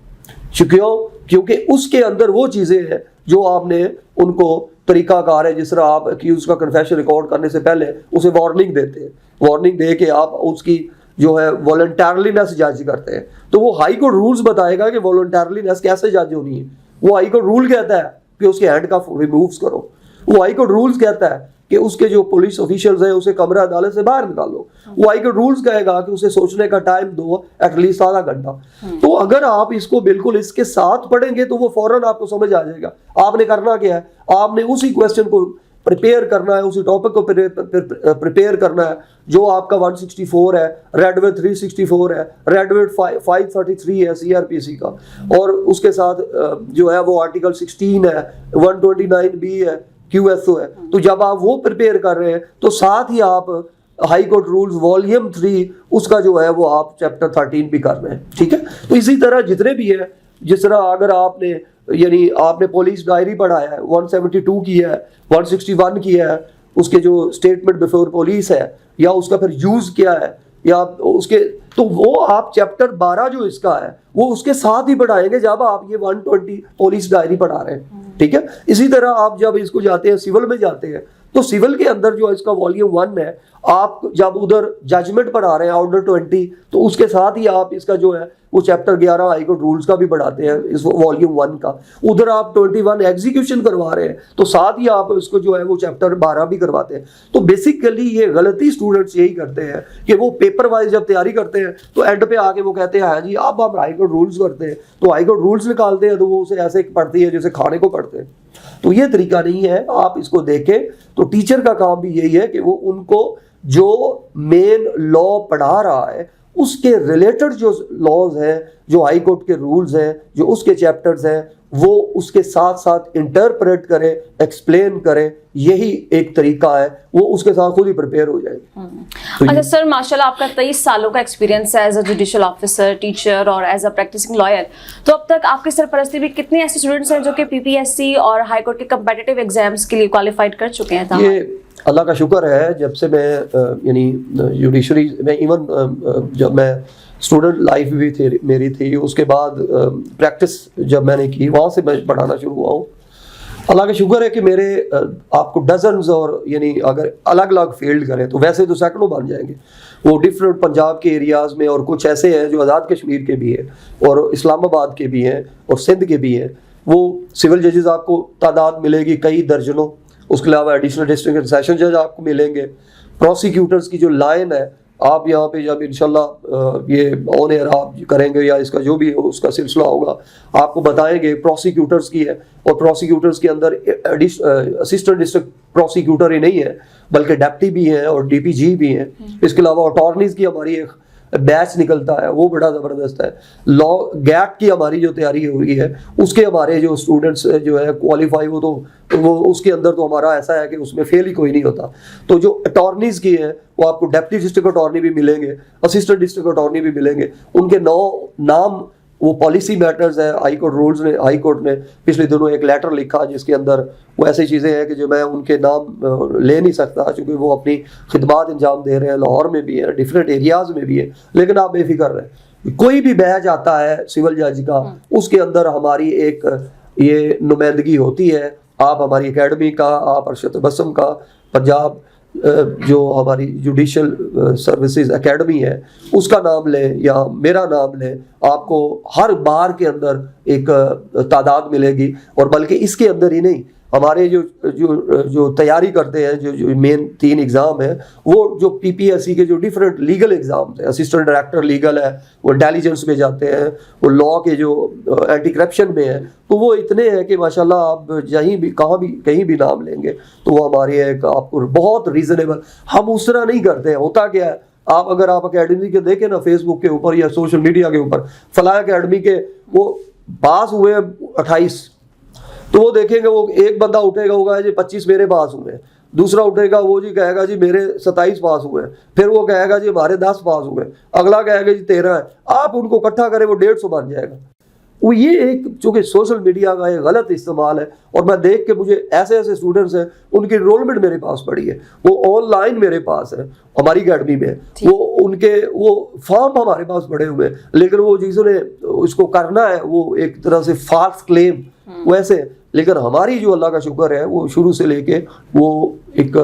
کیونکہ اس کے اندر وہ چیزیں ہیں جو آپ نے ان کو طریقہ کار ہے, جس طرح آپ اکیوز کا کنفیشن ریکارڈ کرنے سے پہلے اسے وارننگ دیتے ہیں, وارننگ دے کے آپ اس کی جو ہے والنٹرلینس جج کرتے ہیں. تو وہ ہائی کورٹ رولز بتائے گا کہ والنٹرلینس کیسے جج ہونی ہے. وہ ہائی کورٹ رول کہتا ہے کہ اس کے ہینڈ کا ریمووز کرو. وہ ہائی کورٹ رولز کہتا ہے کہ اس کے جو پولیس آفیشلز ہیں اسے کمرہ عدالت سے باہر نکالو. وہ ہائی کورٹ رولز کہے گا کہ اسے سوچنے کا ٹائم دو ایٹ لیسٹ آدھا گھنٹہ. تو اگر آپ اس کو بالکل اس کے ساتھ پڑھیں گے تو وہ فوراً آپ کو سمجھ آ جائے گا. آپ نے کرنا کیا ہے, آپ نے اسی کویسچن کو پریپیئر کرنا ہے, اسی ٹاپک کو پریپیئر کرنا ہے جو آپ کا 164 ہے, ریڈ ویڈ 364 ہے, ریڈ ویڈ 533 ہے سی آر پی سی کا, اور اس کے ساتھ جو ہے وہ آرٹیکل 16 ہے, 129B ہے, کیو ایس او ہے. تو جب آپ وہ پریپیئر کر رہے ہیں تو ساتھ ہی آپ ہائی کورٹ رولز والیوم 3 اس کا جو ہے وہ آپ چیپٹر 13 بھی کر رہے ہیں. ٹھیک ہے. تو اسی طرح جتنے بھی ہیں, جس طرح اگر آپ نے یعنی آپ نے پولیس ڈائری پڑھایا ہے, 172 کی ہے, 161 کی ہے, اس کے جو اسٹیٹمنٹ بیفور پولیس ہے, یا اس کا پھر یوز کیا ہے, یا اس کے, تو وہ آپ چیپٹر 12 جو اس کا ہے وہ اس کے ساتھ ہی پڑھائیں گے جب آپ یہ 120 پولیس ڈائری پڑھا رہے ہیں. ٹھیک ہے. اسی طرح آپ جب اس کو جاتے ہیں سول میں جاتے ہیں تو سول کے اندر جو اس کا والیوم 1 ہے, آپ جب ادھر ججمنٹ پڑھا رہے ہیں آرڈر 20, تو اس کے ساتھ ہی آپ اس کا جو ہے وہ چیپٹر 11 ہائی کورٹ رولز کا بھی پڑھاتے ہیں اس والیوم 1 کا. ادھر آپ 21 ایگزیکیوشن کروا رہے ہیں تو ساتھ ہی آپ اس کو جو ہے وہ چیپٹر 12 بھی کرواتے ہیں. تو بیسیکلی یہ غلطی اسٹوڈنٹس یہی کرتے ہیں کہ وہ پیپر وائز جب تیاری کرتے ہیں تو اینڈ پہ آ کے وہ کہتے ہیں ہاں جی آپ ہائی کورٹ رولز کرتے ہیں, تو ہائی کورٹ رولز نکالتے ہیں تو وہ اسے ایسے پڑھتی ہے جیسے کھانے کو پڑھتے ہیں. تو یہ طریقہ نہیں ہے. آپ اس کو دیکھیں تو ٹیچر کا کام بھی یہی ہے کہ وہ ان کو جو مین لا پڑھا رہا ہے اس کے ریلیٹڈ جو لاز ہیں, جو ہائی کورٹ کے رولز ہیں, جو اس کے چیپٹرز ہیں, وہ اس کے ساتھ ساتھ انٹرپریٹ کرے, ایکسپلین کرے. یہی ایک طریقہ ہے, وہ اس کے ساتھ خود ہی پریپیئر ہو جائے گی. اچھا سر, ماشاءاللہ آپ کا 23 سالوں کا ایکسپیرینس ہے as a judicial officer, teacher اور ایز اے پریکٹسنگ لائر. تو اب تک آپ کی سرپرستی بھی کتنے ایسے اسٹوڈنٹس ہیں جو کہ PPSC اور ہائی کورٹ کے کمپیٹیٹیو ایگزامس کے لیے کوالیفائڈ کر چکے ہیں؟ یہ اللہ کا شکر ہے, جب سے میں یعنی جوڈیشری میں ایون جب میں اسٹوڈنٹ لائف بھی تھی میری تھی, اس کے بعد پریکٹس جب میں نے کی وہاں سے میں پڑھانا شروع ہوا ہوں. اللہ کا شکر ہے کہ میرے آپ کو ڈزنز, اور یعنی اگر الگ الگ فیلڈ کریں تو ویسے تو سینکڑوں بن جائیں گے. وہ ڈفرینٹ پنجاب کے ایریاز میں, اور کچھ ایسے ہیں جو آزاد کشمیر کے بھی ہیں, اور اسلام آباد کے بھی ہیں, اور سندھ کے بھی ہیں. وہ سول ججز آپ کو تعداد ملے گی کئی درجنوں. اس کے علاوہ ایڈیشنل ڈسٹرکٹ اینڈ سیشن جج آپ کو ملیں گے. پروسیکیوٹرز کی جو لائن ہے, آپ یہاں پہ جب انشاءاللہ یہ آن ایئر آپ کریں گے یا اس کا جو بھی اس کا سلسلہ ہوگا آپ کو بتائیں گے, پروسیکیوٹرز کی ہے. اور پروسیکیوٹرز کے اندر اسسٹنٹ ڈسٹرکٹ پروسیکیوٹر ہی نہیں ہے بلکہ ڈیپٹی بھی ہیں اور DPG بھی ہیں. اس کے علاوہ اٹارنیز کی ہماری ایک بیچ نکلتا ہے, وہ بڑا زبردست ہے. لا گیٹ کی ہماری جو تیاری ہو رہی ہے اس کے ہمارے جو اسٹوڈنٹس جو ہے کوالیفائی, وہ اس کے اندر تو ہمارا ایسا ہے کہ اس میں فیل ہی کوئی نہیں ہوتا. تو جو اٹارنیز کی ہیں وہ آپ کو ڈیپٹی ڈسٹرکٹ اٹارنی بھی ملیں گے, اسسٹنٹ ڈسٹرکٹ اٹارنی بھی ملیں گے. ان کے نام وہ پالیسی میٹرز ہے. ہائی کورٹ رولز نے, ہائی کورٹ نے پچھلے دنوں ایک لیٹر لکھا جس کے اندر وہ ایسی چیزیں ہیں کہ جو میں ان کے نام لے نہیں سکتا چونکہ وہ اپنی خدمات انجام دے رہے ہیں, لاہور میں بھی ہیں, ڈفرینٹ ایریاز میں بھی ہیں. لیکن آپ بے فکر رہیں, کوئی بھی بیچ آتا ہے سول جج کا, اس کے اندر ہماری ایک یہ نمائندگی ہوتی ہے. آپ ہماری اکیڈمی کا, آپ ارشد بسم کا, پنجاب جو ہماری جوڈیشل سروسز اکیڈمی ہے اس کا نام لیں یا میرا نام لیں, آپ کو ہر بار کے اندر ایک تعداد ملے گی. اور بلکہ اس کے اندر ہی نہیں, ہمارے جو تیاری کرتے ہیں جو مین 3 ایگزام ہیں وہ جو پی پی ایس سی کے جو ڈفرینٹ لیگل ایگزامس ہیں, اسسٹنٹ ڈائریکٹر لیگل ہے, وہ انٹیلیجنس میں جاتے ہیں, وہ لا کے جو اینٹی کرپشن میں ہیں, تو وہ اتنے ہیں کہ ماشاءاللہ آپ کہیں بھی نام لیں گے تو وہ ہماری ایک آپ کو بہت ریزنیبل. ہم اس طرح نہیں کرتے ہیں. ہوتا کیا ہے, اگر آپ اکیڈمی کے دیکھیں نا فیس بک کے اوپر یا سوشل میڈیا کے اوپر, فلاں اکیڈمی کے وہ پاس ہوئے 28, تو وہ دیکھیں گے وہ ایک بندہ اٹھے گا ہوگا جی 25 میرے پاس ہوئے, دوسرا اٹھے گا وہ جی کہے گا جی میرے 27 پاس ہوئے, پھر وہ کہے گا جی ہمارے 10 پاس ہوئے, اگلا کہے گا جی 13 ہے. آپ ان کو اکٹھا کریں وہ 150 بن جائے گا. وہ یہ ایک چونکہ سوشل میڈیا کا ایک غلط استعمال ہے, اور میں دیکھ کے مجھے ایسے اسٹوڈنٹس ہیں ان کی انرولمنٹ میرے پاس پڑی ہے, وہ آن لائن میرے پاس ہے ہماری اکیڈمی میں, وہ فارم ہمارے پاس پڑے ہوئے ہیں, لیکن وہ چیزوں نے اس کو کرنا ہے وہ ایک طرح سے فالس کلیم ویسے. لیکن ہماری جو اللہ کا شکر ہے وہ شروع سے لے کے وہ ایک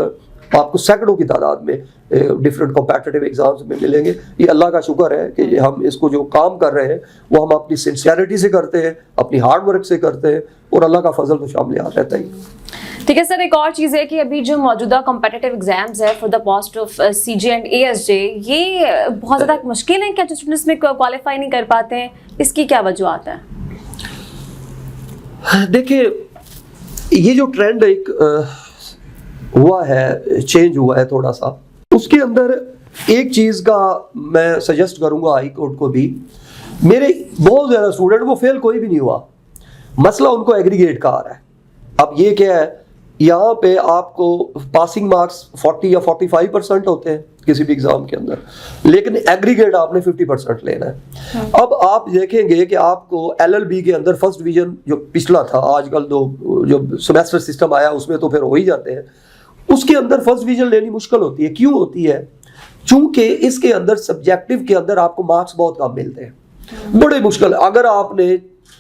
آپ کو سینکڑوں کی تعداد میں ڈفرینٹ کمپیٹیٹیو ایگزامس میں ملیں گے. یہ اللہ کا شکر ہے کہ ہم اس کو جو کام کر رہے ہیں وہ ہم اپنی سنسیئرٹی سے کرتے ہیں, اپنی ہارڈ ورک سے کرتے ہیں, اور اللہ کا فضل تو شامل رہتا ہے. ٹھیک ہے سر, ایک اور چیز ہے کہ ابھی جو موجودہ کمپیٹیٹیو ایگزامز ہے for the post of C J and A S J, یہ بہت زیادہ مشکل ہے کیا جو اسٹوڈنٹس میں کوالیفائی نہیں کر پاتے ہیں, اس کی کیا وجوہات ہیں؟ دیکھیں یہ جو ٹرینڈ ایک ہوا ہے, چینج ہوا ہے تھوڑا سا, اس کے اندر ایک چیز کا میں سجیسٹ کروں گا ہائی کورٹ کو بھی. میرے بہت زیادہ اسٹوڈنٹ وہ فیل کوئی بھی نہیں ہوا, مسئلہ ان کو ایگریگیٹ کا آ رہا ہے. اب یہ کیا ہے, یہاں پہ آپ کو پاسنگ مارکس 40 یا 45% ہوتے ہیں کسی بھی ایگزام کے اندر, لیکن ایگریگیٹ آپ نے 50% لینا ہے. اب آپ دیکھیں گے کہ آپ کو ایل ایل بی کے اندر فرسٹ ڈویژن جو پچھلا تھا, آج کل جو سیمیسٹر سسٹم آیا اس میں تو پھر ہو ہی جاتے ہیں, اس کے اندر فرسٹ ڈویژن لینی مشکل ہوتی ہے. کیوں ہوتی ہے؟ چونکہ اس کے اندر سبجیکٹو کے اندر آپ کو مارکس بہت کم ملتے ہیں, بڑے مشکل. اگر آپ نے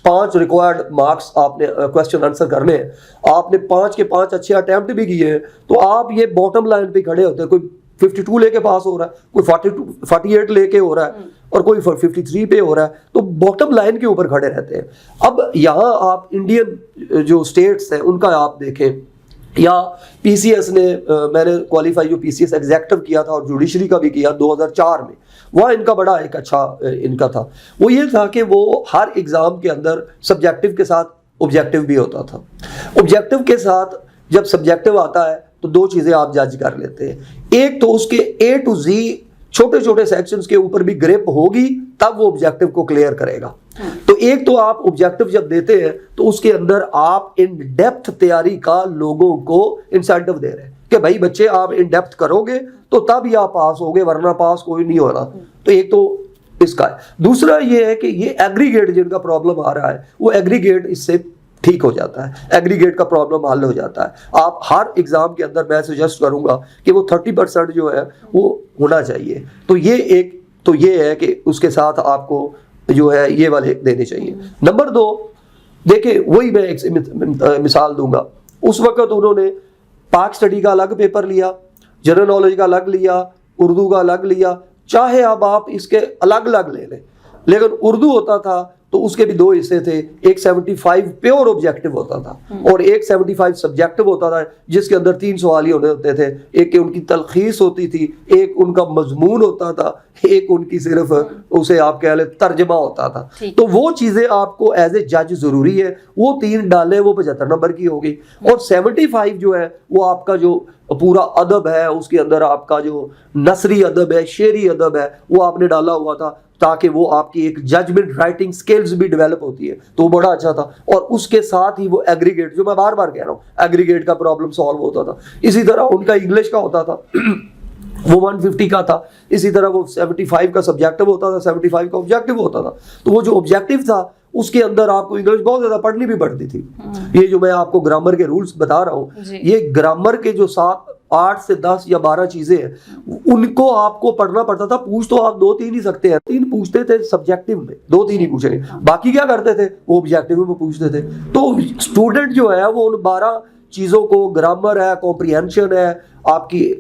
5 ریکوائرڈ مارکس آپ نے کویسچن آنسر کرنے ہیں, آپ نے 5 کے 5 اچھے اٹیمپٹ بھی کیے ہیں, تو آپ یہ باٹم لائن پہ کھڑے ہوتے ہیں. کوئی 52 لے کے پاس ہو رہا ہے, کوئی 48 لے کے ہو رہا ہے, اور کوئی 53 پہ ہو رہا ہے, تو باٹم لائن کے اوپر کھڑے رہتے ہیں. اب یہاں آپ انڈین جو اسٹیٹس ہیں ان کا آپ دیکھیں, یا پی سی ایس نے, میں نے کوالیفائی جو پی سی ایس ایگزیکٹو کیا تھا اور جوڈیشری کا بھی کیا 2004 میں, وہاں ان کا بڑا ایک اچھا ان کا تھا. وہ یہ تھا کہ وہ ہر ایگزام کے اندر سبجیکٹو کے ساتھ آبجیکٹو بھی ہوتا تھا. آبجیکٹو کے ساتھ جب سبجیکٹو آتا ہے تو 2 چیزیں آپ جج کر لیتے ہیں. ایک تو اس کے اے ٹو زی چھوٹے چھوٹے سیکشنز کے اوپر بھی گرپ ہوگی تب وہ آبجیکٹو کو کلیئر کرے گا. تو ایک تو آپ آبجیکٹو جب دیتے ہیں تو اس کے اندر آپ ان ڈیپتھ تیاری کا لوگوں کو انسینٹیو دے رہے ہیں کہ بھائی بچے آپ ان ڈیپتھ کرو گے تو تب ہی آپ پاس ہوگے, ورنہ پاس کوئی نہیں ہونا. تو ایک تو اس کا ہے. دوسرا یہ ہے کہ یہ ایگریگیٹ جن کا پرابلم آ رہا ہے وہ ایگریگیٹ اس سے ٹھیک ہو جاتا ہے, ایگریگیٹ کا پرابلم حل ہو جاتا ہے. آپ ہر ایگزام کے اندر میں سجیسٹ کروں گا کہ وہ 30% جو ہے وہ ہونا چاہیے. تو یہ ہے کہ اس کے ساتھ آپ کو جو ہے یہ والے دینے چاہیے. نمبر 2 دیکھیں, وہی میں ایک مثال دوں گا. اس وقت انہوں نے پاک اسٹڈی کا الگ پیپر لیا, جنرل نالج کا الگ لیا, اردو کا الگ لیا, چاہے اب آپ اس کے الگ الگ لے لیں, لیکن اردو ہوتا تھا تو اس کے بھی 2 حصے تھے. ایک 75 پیور آبجیکٹو ہوتا تھا اور ایک 75 سبجیکٹو ہوتا تھا, جس کے اندر 3 سوال ہی ہوتے تھے. ایک کہ ان کی تلخیص ہوتی تھی, ایک ان کا مضمون ہوتا تھا, ایک ان کی صرف اسے آپ کہہ لیں ترجمہ ہوتا تھا. تو وہ چیزیں آپ کو ایز اے جج ضروری ہے, وہ 3 ڈالیں, وہ 75 نمبر کی ہوگی. اور 75 جو ہے وہ آپ کا جو پورا ادب ہے, اس کے اندر آپ کا جو نثری ادب ہے, شعری ادب ہے, وہ آپ نے ڈالا ہوا تھا تاکہ وہ آپ کی ایک ججمنٹ رائٹنگ سکلز بھی ڈیولپ ہوتی ہے. تو وہ بڑا اچھا تھا. اور اس کے ساتھ ہی وہ ایگریگیٹ, جو میں بار بار کہہ رہا ہوں, ایگریگیٹ کا پرابلم سالو ہوتا تھا. اسی طرح ان کا انگلش کا ہوتا تھا وہ 150 کا تھا. اسی طرح وہ 75 کا سبجیکٹو ہوتا تھا, 75 کا آبجیکٹو ہوتا تھا. تو وہ جو آبجیکٹو تھا اس کے اندر آپ کو انگلش بہت زیادہ پڑھنی بھی پڑتی تھی. یہ جو میں آپ کو گرامر کے رولز بتا رہا ہوں, یہ گرامر کے جو 8 سے 10 یا 12 چیزیں ہیں, ان کو آپ کو پڑھنا پڑتا تھا. پوچھ تو آپ 2-3 ہی سکتے ہیں, 3 پوچھتے تھے سبجیکٹو میں, 2-3 ہی پوچھیں گے. باقی کیا کرتے تھے, وہ آبجیکٹو میں پوچھتے تھے. تو اسٹوڈنٹ جو ہے وہ ان 12 چیزوں کو, گرامر ہے, کمپریہنشن ہے, آپ کی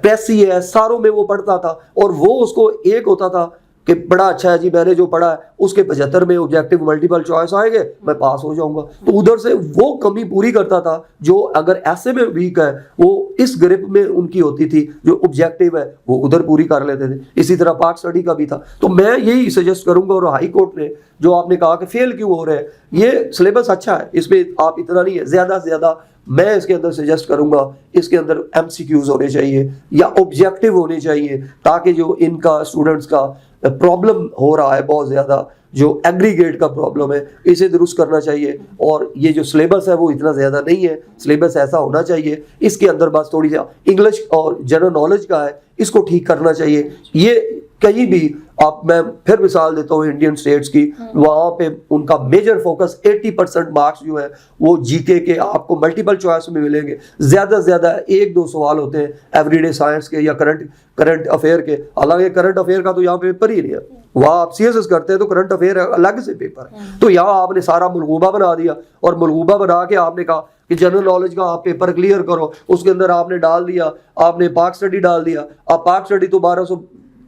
پیسی ہے, ساروں میں وہ پڑھتا تھا. اور وہ اس کو ایک ہوتا تھا کہ بڑا اچھا ہے جی میں نے جو پڑھا ہے اس کے 75 میں آبجیکٹو ملٹیپل چوائس آئیں گے میں پاس ہو جاؤں گا. تو ادھر سے وہ کمی پوری کرتا تھا جو اگر ایسے میں ویک ہے وہ اس گرپ میں ان کی ہوتی تھی, جو آبجیکٹو ہے وہ ادھر پوری کر لیتے تھے. اسی طرح پارٹ اسٹڈی کا بھی تھا. تو میں یہی سجیسٹ کروں گا, اور ہائی کورٹ نے جو آپ نے کہا کہ فیل کیوں ہو رہے ہیں, یہ سلیبس اچھا ہے, اس میں آپ اتنا نہیں ہے, زیادہ سے زیادہ میں اس کے اندر سجیسٹ کروں گا اس کے اندر ایم سی کیوز ہونے چاہیے یا آبجیکٹو ہونے چاہیے, تاکہ جو ان کا اسٹوڈنٹس کا پرابلم ہو رہا ہے بہت زیادہ, جو ایگریگیٹ کا پرابلم ہے, اسے درست کرنا چاہیے. اور یہ جو سلیبس ہے وہ اتنا زیادہ نہیں ہے, سلیبس ایسا ہونا چاہیے اس کے اندر بس تھوڑی سی انگلش اور جنرل نالج کا ہے, اس کو ٹھیک کرنا چاہیے. یہ کہیں بھی آپ, میں پھر مثال دیتا ہوں انڈین اسٹیٹس کی, وہاں پہ ان کا میجر فوکس 80% مارکس جو ہے وہ جی کے آپ کو ملٹیپل چوائس میں ملیں گے. زیادہ سے زیادہ 1-2 سوال ہوتے ہیں ایوری ڈے سائنس کے یا کرنٹ افیئر کے. حالانکہ کرنٹ افیئر کا تو یہاں پہ پیپر ہی نہیں ہے, وہاں آپ سی ایس ایس کرتے ہیں تو کرنٹ افیئر الگ سے پیپر ہے. تو یہاں آپ نے سارا ملغوبہ بنا دیا, اور ملغوبہ بنا کے آپ نے کہا کہ جنرل نالج کا آپ پیپر کلیئر کرو, اس کے اندر آپ نے ڈال دیا, آپ نے پاک اسٹڈی ڈال دیا. اب پاک اسٹڈی تو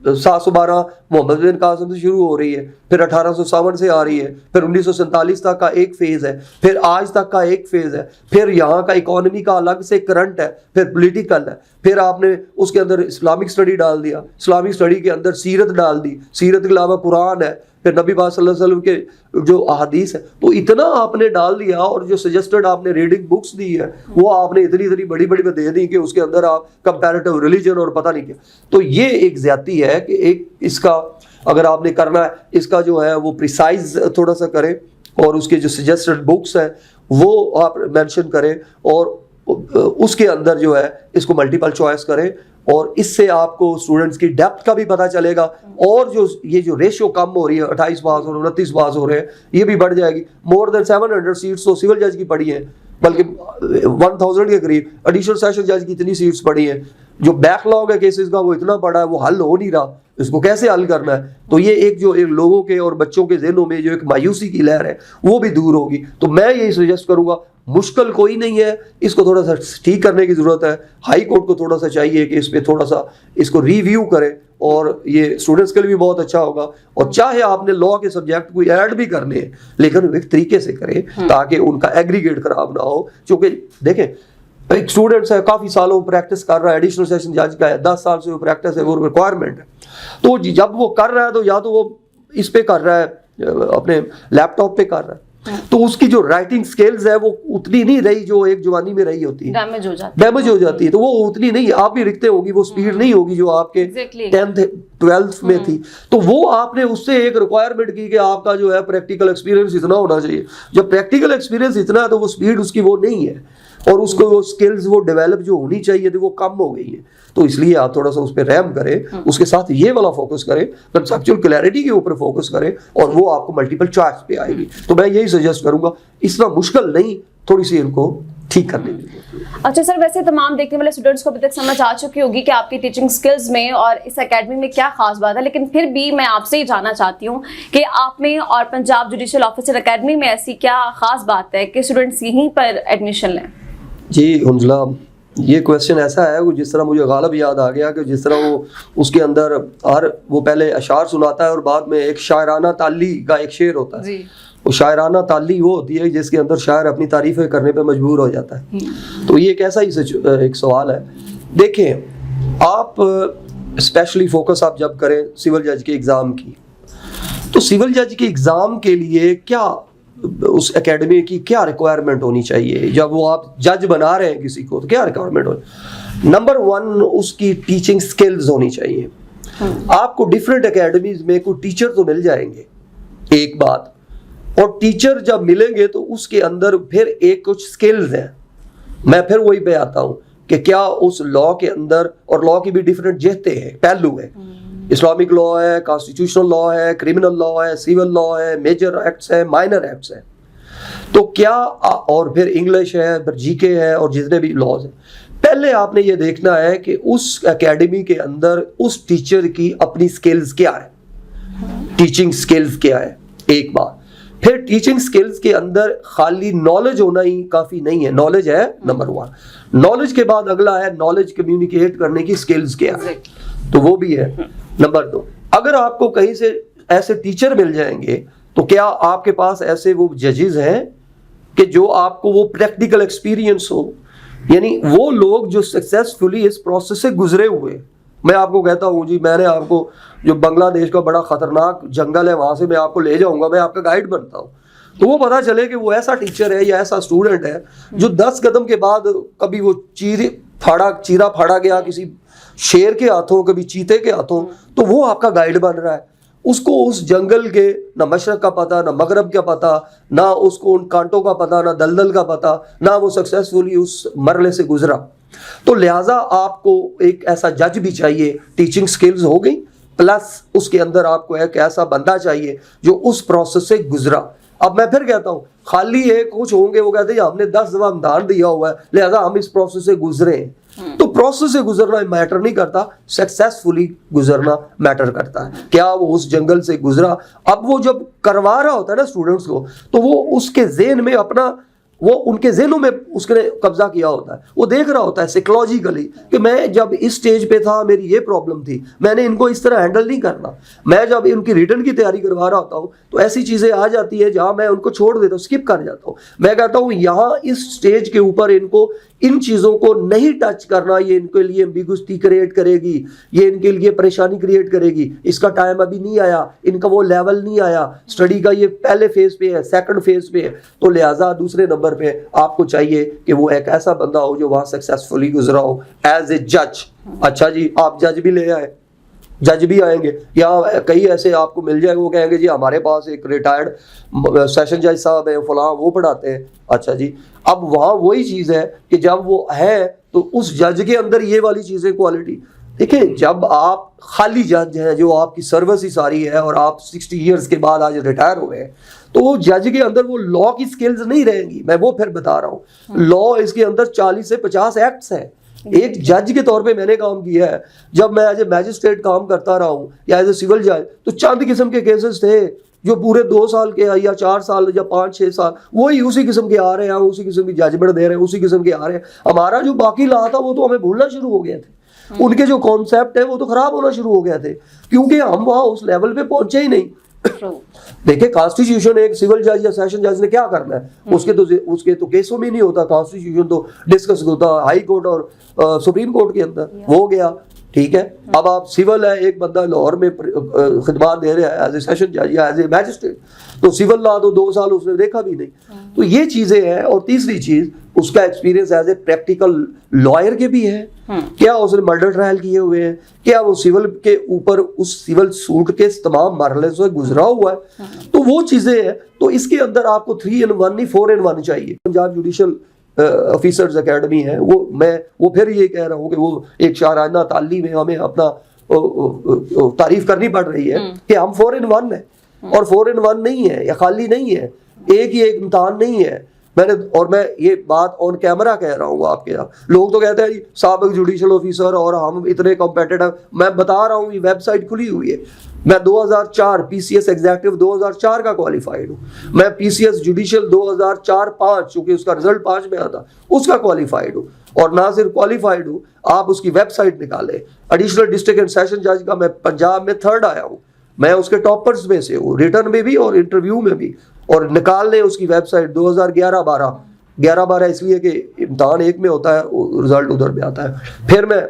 712 محمد بن قاسم سے شروع ہو رہی ہے, پھر 1857 سے آ رہی ہے, پھر 1947 تک کا ایک فیز ہے, پھر آج تک کا ایک فیز ہے, پھر یہاں کا اکانومی کا الگ سے کرنٹ ہے, پھر پولیٹیکل ہے, پھر آپ نے اس کے اندر اسلامک اسٹڈی ڈال دیا, اسلامک اسٹڈی کے اندر سیرت ڈال دی, سیرت کے علاوہ قرآن ہے, پھر نبی پاک صلی اللہ علیہ وسلم کے جو احادیث ہے. تو اتنا آپ نے ڈال دیا, اور جو سجسٹڈ آپ نے ریڈنگ بکس دی ہے وہ آپ نے اتنی بڑی دے دی کہ اس کے اندر آپ کمپیریٹیو ریلیجن اور پتہ نہیں کیا. تو یہ ایک زیادتی ہے کہ ایک اس کا اگر آپ نے کرنا ہے, اس کا جو ہے وہ پریسائز تھوڑا سا کریں, اور اس کے جو سجسٹڈ بکس ہیں وہ آپ مینشن کریں, اور اس کے اندر جو ہے اس کو ملٹیپل چوائس کریں, اور اس سے آپ کو اسٹوڈنٹس کی ڈیپتھ کا بھی پتہ چلے گا. اور جو یہ جو ریشو کم ہو رہی ہے 28 پاس ہو رہے ہیں 29 پاس ہو رہے ہیں, یہ بھی بڑھ جائے گی. مور دین 700 سیٹس تو سول جج کی پڑھی ہیں, بلکہ 1000 کے قریب ایڈیشنل سیشن جج کی اتنی سیٹس پڑھی ہیں. جو بیک لاگ ہے کیسز کا وہ اتنا بڑا ہے, وہ حل ہو نہیں رہا, اس کو کیسے حل کرنا ہے. تو یہ ایک جو ایک لوگوں کے اور بچوں کے ذہنوں میں جو ایک مایوسی کی لہر ہے وہ بھی دور ہوگی. تو میں یہی سجیسٹ کروں گا, مشکل کوئی نہیں ہے, اس کو تھوڑا سا ٹھیک کرنے کی ضرورت ہے. ہائی کورٹ کو تھوڑا سا چاہیے کہ اس پہ تھوڑا سا اس کو ریویو کرے, اور یہ اسٹوڈنٹس کے لیے بھی بہت اچھا ہوگا. اور چاہے آپ نے لاء کے سبجیکٹ کوئی ایڈ بھی کرنے ہیں, لیکن ایک طریقے سے کریں تاکہ ان کا ایگریگیٹ خراب نہ ہو. چونکہ دیکھیں ایک اسٹوڈنٹس ہے کافی سالوں پریکٹس کر رہا ہے, ایڈیشنل سیشن جج کا ہے, 10 سال سے وہ پریکٹس ہے, وہ ریکوائرمنٹ ہے. تو جب وہ کر رہا ہے تو یا تو وہ اس پہ کر رہا ہے اپنے لیپ ٹاپ پہ کر رہا ہے, تو اس کی جو رائٹنگ سکلز ہے وہ اتنی نہیں رہی جو ایک جوانی میں رہی ہوتی ہے, ڈیمیج ہو جاتی ہے. تو وہ اتنی نہیں, آپ بھی لکھتے ہوگی, وہ سپیڈ نہیں ہوگی جو آپ کے 10th 12th میں تھی. تو وہ آپ نے اس سے ایک ریکوائرمنٹ کی کہ آپ کا جو ہے پریکٹیکل ایکسپیرینس اتنا ہونا چاہیے. جب پریکٹیکل ایکسپیرینس اتنا ہے تو وہ سپیڈ اس کی وہ نہیں ہے, اور اس کو وہ سکلز وہ ڈیولپ جو ہونی چاہیے تھی وہ کم ہو گئی ہیں. تو اس لیے آپ تھوڑا سا اس پہ رحم کریں, اس کے ساتھ یہ والا فوکس کریں, کنسیپچوئل کلیئرٹی کے اوپر فوکس کریں, اور وہ آپ کو ملٹیپل چوائس پہ آئے گی. تو میں یہی سجیسٹ کروں گا, اتنا مشکل نہیں, تھوڑی سی ان کو ٹھیک کرنے کی. اچھا سر, ویسے تمام دیکھنے والے اسٹوڈنٹس کو ابھی تک سمجھ آ چکی ہوگی کہ آپ کی ٹیچنگ سکلز میں اور اس اکیڈمی میں کیا خاص بات ہے, لیکن پھر بھی میں آپ سے ہی جاننا چاہتی ہوں کہ آپ میں اور پنجاب جوڈیشل آفیسر اکیڈمی میں ایسی کیا خاص بات ہے کہ اسٹوڈنٹس یہیں پر ایڈمیشن لیں. جی حنزلہ, یہ کویسچن ایسا ہے وہ جس طرح مجھے غالب یاد آ گیا کہ جس طرح وہ اس کے اندر وہ پہلے اشعار سناتا ہے اور بعد میں ایک شاعرانہ تعلی کا ایک شعر ہوتا ہے. وہ شاعرانہ تعلی وہ ہوتی ہے جس کے اندر شاعر اپنی تعریفیں کرنے پہ مجبور ہو جاتا ہے. تو یہ ایک ایسا ہی ایک سوال ہے. دیکھیں آپ اسپیشلی فوکس آپ جب کریں سول جج کے ایگزام کی, تو سول جج کے ایگزام کے لیے کیا اس اکیڈمی کی کیا ریکوائرمنٹ ہونی چاہیے. جب وہ آپ جج بنا رہے ہیں کسی کو تو کیا ریکوائرمنٹ ہونی, نمبر 1 اس کی ٹیچنگ سکلز ہونی چاہیے. آپ کو ڈفرینٹ اکیڈمیز میں کوئی ٹیچر تو مل جائیں گے, ایک بات, اور ٹیچر جب ملیں گے تو اس کے اندر پھر ایک کچھ سکلز ہیں. میں پھر وہی پہ آتا ہوں کہ کیا اس لاء کے اندر, اور لاء کی بھی ڈفرینٹ جہتیں ہیں, پہلو ہیں, اسلامک لاء ہے, کانسٹیٹیوشنل لاء ہے, کرمنل لاء ہے, سول لاء ہے, میجر ایکٹس ہے, مائنر ایکٹس ہیں. تو کیا, اور پھر انگلش ہے, پھر جی کے ہے, اور جتنے بھی لاز ہیں. پہلے آپ نے یہ دیکھنا ہے کہ اس اکیڈمی کے اندر اس ٹیچر کی اپنی سکلز کیا ہے, ٹیچنگ سکلز کیا ہے, ایک بات. پھر ٹیچنگ سکلز کے اندر خالی نالج ہونا ہی کافی نہیں ہے, نالج ہے نمبر 1. نالج کے بعد اگلا ہے نالج کمیونیکیٹ کرنے کی سکلز کیا ہے, تو وہ بھی ہے نمبر 2. اگر آپ کو کہیں سے ایسے ٹیچر مل جائیں گے تو کیا آپ کے پاس ایسے وہ ججز ہیں کہ جو آپ کو وہ پریکٹیکل ایکسپیرینس ہو؟ یعنی وہ لوگ جو سکسیسفلی اس پروسیس سے گزرے ہوئے. میں آپ کو کہتا ہوں جی میں نے آپ کو جو بنگلہ دیش کا بڑا خطرناک جنگل ہے وہاں سے میں آپ کو لے جاؤں گا, میں آپ کا گائیڈ بنتا ہوں, تو وہ پتا چلے کہ وہ ایسا ٹیچر ہے یا ایسا اسٹوڈنٹ ہے جو 10 قدم کے بعد کبھی وہ چیرا پھاڑا گیا کسی شیر کے ہاتھوں, کبھی چیتے کے ہاتھوں, تو وہ آپ کا گائیڈ بن رہا ہے. اس کو اس جنگل کے نہ مشرق کا پتہ, نہ مغرب کا پتہ, نہ اس کو ان کانٹوں کا پتہ, نہ دلدل کا پتہ, نہ وہ سکسیسفلی اس مرحلے سے گزرا. تو لہٰذا آپ کو ایک ایسا جج بھی چاہیے, ٹیچنگ سکلز ہو گئی, پلس اس کے اندر آپ کو ایک ایسا بندہ چاہیے جو اس پروسیس سے گزرا. اب میں پھر کہتا ہوں خالی ایک کچھ ہوں گے وہ کہتے ہیں ہم نے 10 دفعہ امتحان دیا ہوا ہے لہذا ہم اس پروسیس سے گزرے ہیں. تو پروسیس سے گزرنا میٹر نہیں کرتا, سکسیسفلی گزرنا میٹر کرتا ہے. کیا وہ اس جنگل سے گزرا؟ اب وہ جب کروا رہا ہوتا ہے نا اسٹوڈنٹس کو, تو وہ اس کے ذہن میں اپنا وہ ان کے ذہنوں میں اس نے قبضہ کیا ہوتا ہے, وہ دیکھ رہا ہوتا ہے سائیکولوجیکلی کہ میں جب اس سٹیج پہ تھا میری یہ پرابلم تھی, میں نے ان کو اس طرح ہینڈل نہیں کرنا. میں جب ان کی ریٹرن کی تیاری کروا رہا ہوتا ہوں تو ایسی چیزیں آ جاتی ہے جہاں میں ان کو چھوڑ دیتا ہوں, اسکپ کر جاتا ہوں. میں کہتا ہوں یہاں اس سٹیج کے اوپر ان کو ان چیزوں کو نہیں ٹچ کرنا, یہ ان کے لیے ایمبیگوسٹی کریٹ کرے گی, یہ ان کے لیے پریشانی کریٹ کرے گی. اس کا ٹائم ابھی نہیں آیا, ان کا وہ لیول نہیں آیا, اسٹڈی کا یہ پہلے فیز پہ ہے, سیکنڈ فیز پہ ہے. تو لہٰذا دوسرے نمبر پہ آپ کو چاہیے کہ وہ ایک ایسا بندہ ہو جو وہاں سکسیسفلی گزرا ہو ایز اے جج. اچھا جی آپ جج بھی لے آئے, جج بھی آئیں گے, یا کئی ایسے آپ کو مل جائے وہ کہیں گے جی ہمارے پاس ایک ریٹائرڈ سیشن جج صاحب ہیں فلاں, وہ پڑھاتے ہیں. اچھا جی, اب وہاں وہی چیز ہے کہ جب وہ ہے تو اس جج کے اندر یہ والی چیزیں کوالٹی دیکھیں. جب آپ خالی جج ہیں جو آپ کی سروس ہی ساری ہے اور آپ 60 ایئرس کے بعد آج ریٹائر ہوئے ہیں, تو وہ جج کے اندر وہ لا کی سکلز نہیں رہیں گی. میں وہ پھر بتا رہا ہوں, لا اس کے اندر 40 سے 50 ایکٹس ہیں. ایک جج کے طور پہ میں نے کام کیا ہے, جب میں ایز اے میجسٹریٹ کام کرتا رہا ہوں یا ایز اے سول جج, تو چند قسم کے کیسز تھے جو پورے 2 سال کے یا 4 سال یا 5-6 سال وہی اسی قسم کے آ رہے ہیں, اسی قسم کی ججمنٹ دے رہے ہیں, اسی قسم کے آ رہے ہیں. ہمارا جو باقی لا تھا وہ تو ہمیں بھولنا شروع ہو گیا تھے, ان کے جو کانسیپٹ ہیں وہ تو خراب ہونا شروع ہو گیا تھے کیونکہ ہم وہاں اس لیول پہ پہنچے ہی نہیں. دیکھیں کانسٹیٹیوشن ایک سول جج یا سیشن جج نے کیا کرنا ہے, اس کے تو کیسوں میں نہیں ہوتا. کانسٹیٹیوشن تو ڈسکس ہوتا ہائی کورٹ اور سپریم کورٹ کے اندر, وہ گیا ٹھیک ہے. اب آپ سول ہے, ایک بندہ لاہور میں خدمات دے رہا ہے ایز اے سیشن جج یا ایز اے میجسٹریٹ, تو سول لا تو 2 سال اس نے دیکھا بھی نہیں. تو یہ چیزیں ہیں. اور تیسری چیز اس کا experience as a practical lawyer کے بھی ہے. کیا اس نے مرڈر ٹرائل کیے ہوئے ہیں, کیا وہ سول کے اوپر اس سول سوٹ کے تمام مرحلے سے گزرا ہوا ہے, تو وہ چیزیں ہیں. تو اس کے اندر آپ کو 3 in 1 نہیں 4 in 1 چاہیے. پنجاب جوڈیشل آفیسرز اکیڈمی ہے, وہ پھر یہ کہہ رہا ہوں کہ وہ ایک شاہرانہ تعلیم ہے, ہمیں اپنا تعریف کرنی پڑ رہی ہے کہ ہم 4 in 1 ہیں. اور 4 in 1 نہیں ہے یا خالی نہیں ہے, ایک ہی ایک امتحان نہیں ہے. میں یہ بات آن کیمرہ کہہ رہا ہوں آپ کے یہاں. لوگ تو کہتے ہیں جی سابق جوڈیشل آفیسر اور ہم اتنے کمپیٹیٹو. میں بتا رہا ہوں یہ ویب سائٹ کھلی ہوئی ہے, میں 2004 پی سی ایس ایگزیکٹو 2004 کا کوالیفائڈ ہوں. میں پی سی ایس جوڈیشل 2004-5 چونکہ اس کا رزلٹ 5 میں آتا اس کا کوالیفائڈ ہوں. اور نہ صرف کوالیفائڈ ہوں, آپ اس کی ویب سائٹ نکالیں. ایڈیشنل ڈسٹرکٹ اینڈ سیشن جج کا میں پنجاب میں 3rd آیا ہوں, میں اس کے ٹاپرز میں سے ہوں, ریٹرن میں بھی اور انٹرویو میں بھی. اور نکال لیں اس کی ویب سائٹ 2011-12 اس لیے کہ امتحان ایک میں ہوتا ہے, رزلٹ ادھر میں آتا ہے. پھر میں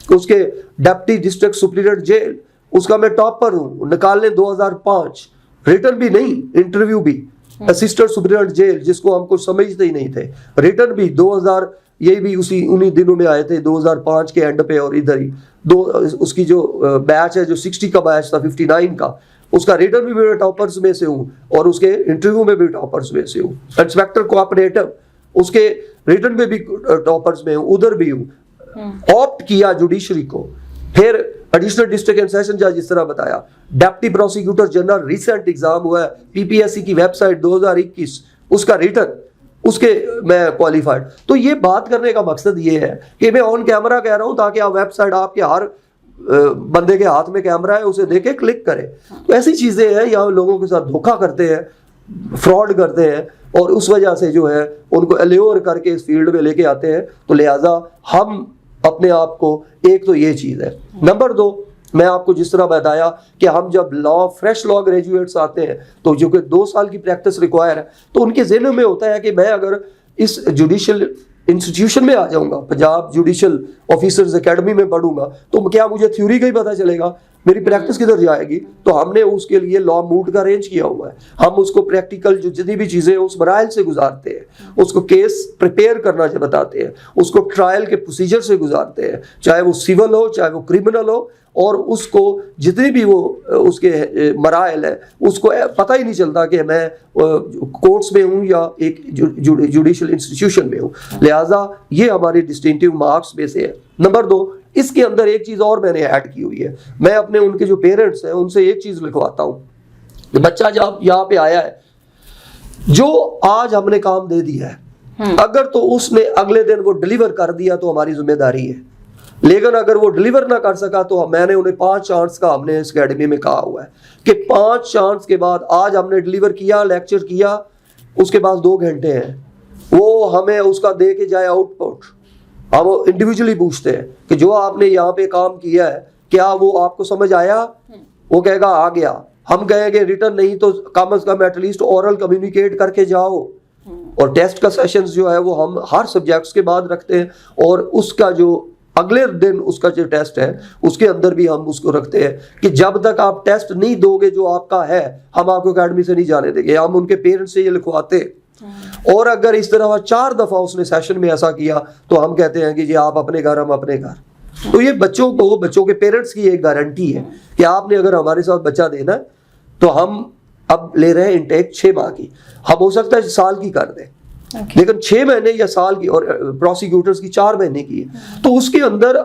اس کے ڈپٹی ڈسٹرکٹ سپرنٹینڈنٹ جیل اس کا میں ٹاپر ہوں, نکال لیں 2005. ریٹرن بھی نہیں انٹرویو بھی. اسسٹنٹ سپرنٹینڈنٹ جیل جس کو ہم کچھ سمجھتے ہی نہیں تھے, ریٹرن بھی 2000 یہ بھی انہی دنوں میں آئے تھے 2005 کے اینڈ پہ. اور ادھر ہی اس کی جو بیچ ہے جو 60 کا بیچ تھا 59 کا, اس کا ریٹرن بھی میں ٹاپرز میں سے ہوں اور اس کے انٹرویو میں بھی ٹاپرز میں سے ہوں. انسپیکٹر کوآپریٹو اس کے ریٹرن میں بھی ٹاپرز میں ہوں, ادھر بھی ہوں. آپٹ کیا جوڈیشری کو. پھر ایڈیشنل ڈسٹرکٹ اینڈ سیشن جج جس طرح بتایا, deputy prosecutor general recent exam ہوا ہے پی پی ایس سی کی ویب سائٹ 2021, اس کا ریٹرن اس کے میں کوالیفائڈ. تو یہ بات کرنے کا مقصد یہ ہے کہ میں آن کیمرہ کہہ رہا ہوں تاکہ آپ ویب سائٹ آپ کے ہر بندے کے ہاتھ میں کیمرہ ہے اسے دیکھے کلک کرے. تو ایسی چیزیں ہیں یہاں لوگوں کے ساتھ دھوکہ کرتے ہیں, فراڈ کرتے ہیں, اور اس وجہ سے جو ہے ان کو الیور کر کے اس فیلڈ میں لے کے آتے ہیں. تو لہٰذا ہم اپنے آپ کو ایک تو یہ چیز ہے. نمبر 2 میں آپ کو جس طرح بتایا کہ ہم جب فریش لا گریجویٹس آتے ہیں تو جو کہ 2 سال کی پریکٹس ریکوائر ہے، تو ان کے ذہنوں میں ہوتا ہے کہ میں اگر اس جوڈیشل انسٹیٹیوشن میں آ جاؤں گا، پنجاب جوڈیشل آفیسرز اکیڈمی میں پڑھوں گا، تو کیا مجھے تھیوری کا ہی پتہ چلے گا؟ میری پریکٹس کدھر جائے گی؟ تو ہم نے اس کے لیے لا موڈ کا ارینج کیا ہوا ہے. ہم اس کو پریکٹیکل جو جتنی بھی چیزیں اس مراحل سے گزارتے ہیں، اس کو کیس پریپیئر کرنا جو بتاتے ہیں، اس کو ٹرائل کے پروسیجر سے گزارتے ہیں، چاہے وہ سول ہو چاہے وہ کریمنل ہو، اور اس کو جتنی بھی وہ اس کے مراحل ہے اس کو پتہ ہی نہیں چلتا کہ میں کورٹس میں ہوں یا ایک جوڈیشل انسٹیٹیوشن میں ہوں. لہٰذا یہ ہماری ڈسٹنکٹیو مارکس میں سے ہے. نمبر 2، اس کے اندر ایک چیز اور میں نے ایڈ کی ہوئی ہے. میں اپنے ان کے جو پیرنٹس ہیں ان سے ایک چیز لکھواتا ہوں کہ بچہ جب یہاں پہ آیا ہے، جو آج ہم نے کام دے دیا ہے، اگر تو اس نے اگلے دن وہ ڈیلیور کر دیا تو ہماری ذمہ داری ہے، لیکن اگر وہ ڈیلیور نہ کر سکا تو میں نے انہیں 5 چانس کا ہم نے اس اکیڈمی میں کہا ہوا ہے کہ 5 چانس کے بعد آج ہم نے ڈیلیور کیا، لیکچر کیا، اس کے بعد 2 گھنٹے ہیں، وہ ہمیں اس کا دے کے جائے آؤٹ پٹ. ہم انڈیویجولی پوچھتے ہیں کہ جو آپ نے یہاں پہ کام کیا ہے کیا وہ آپ کو سمجھ آیا؟ وہ کہے گا آ گیا. ہم کہیں گے ریٹرن نہیں تو کم از کم ایٹ لیسٹ اورل کمیونیکیٹ کر کے جاؤ. اور ٹیسٹ کا سیشنز جو ہے وہ ہم ہر سبجیکٹس کے بعد رکھتے ہیں، اور اس کا جو اگلے دن اس کا جو ٹیسٹ ہے اس کے اندر بھی ہم اس کو رکھتے ہیں کہ جب تک آپ ٹیسٹ نہیں دو گے جو آپ کا ہے، ہم آپ کو اکیڈمی سے نہیں جانے دیں گے. ہم ان کے پیرنٹس سے یہ لکھواتے ہیں. اور اگر اس طرح 4 دفعہ اس نے سیشن میں ایسا کیا تو ہم کہتے ہیں کہ جی آپ اپنے گھر، ہم اپنے گھر. تو یہ بچوں کے پیرنٹس کی ایک گارنٹی ہے کہ آپ نے اگر ہمارے ساتھ بچہ دینا ہے تو ہم اب لے رہے ہیں انٹیک 6 ماہ کی، ہم ہو سکتا ہے سال کی کر دیں، لیکن 6 مہینے یا سال کی، اور پروسیکیوٹرز کی 4 مہینے کی ہے. تو اس کے اندر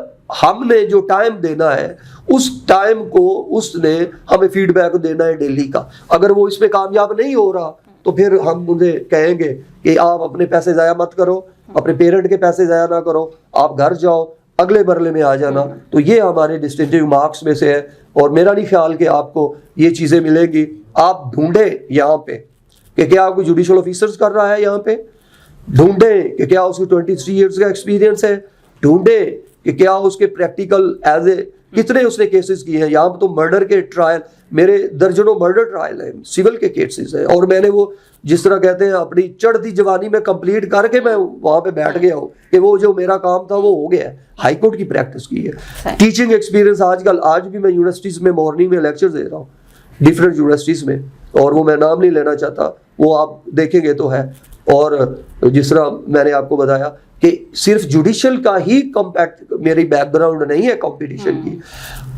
ہم نے جو ٹائم دینا ہے اس ٹائم کو اس نے ہمیں فیڈ بیک دینا ہے ڈیلی کا. اگر وہ اس میں کامیاب نہیں ہو رہا تو پھر ہم انہیں کہیں گے کہ آپ اپنے پیسے ضائع مت کرو، اپنے پیرنٹ کے پیسے ضائع نہ کرو، آپ گھر جاؤ، اگلے مرحلے میں آ جانا. تو یہ ہمارے ڈسٹنکٹیو مارکس میں سے ہے، اور میرا نہیں خیال کہ آپ کو یہ چیزیں ملیں گی. آپ ڈھونڈیں یہاں پہ کہ کیا کوئی جوڈیشل آفیسرز کر رہا ہے، یہاں پہ ڈھونڈیں کہ کیا اس کی 23 ایئرس کا ایکسپیرینس ہے، ڈھونڈیں کہ کیا اس کے پریکٹیکل ایز اے کتنے اس نے کیسز کیے ہیں. یہاں پہ تو مرڈر کے ٹرائل، میرے درجنوں مرڈر ٹرائل ہیں، سول کے کیسز ہیں، اور میں نے وہ جس طرح کہتے ہیں اپنی چڑھتی جوانی میں کمپلیٹ کر کے میں وہاں پہ بیٹھ گیا ہوں کہ وہ جو میرا کام تھا وہ ہو گیا ہے. ہائی کورٹ کی پریکٹس کی ہے. ٹیچنگ ایکسپیرینس آج بھی میں یونیورسٹیز میں مارننگ میں لیکچر دے رہا ہوں ڈفرینٹ یونیورسٹیز میں، اور وہ میں نام نہیں لینا چاہتا، وہ آپ دیکھیں گے تو ہے. اور جس طرح میں نے آپ کو بتایا کہ صرف جوڈیشل کا ہی کمپیکٹ میری بیک گراؤنڈ نہیں ہے کمپٹیشن کی،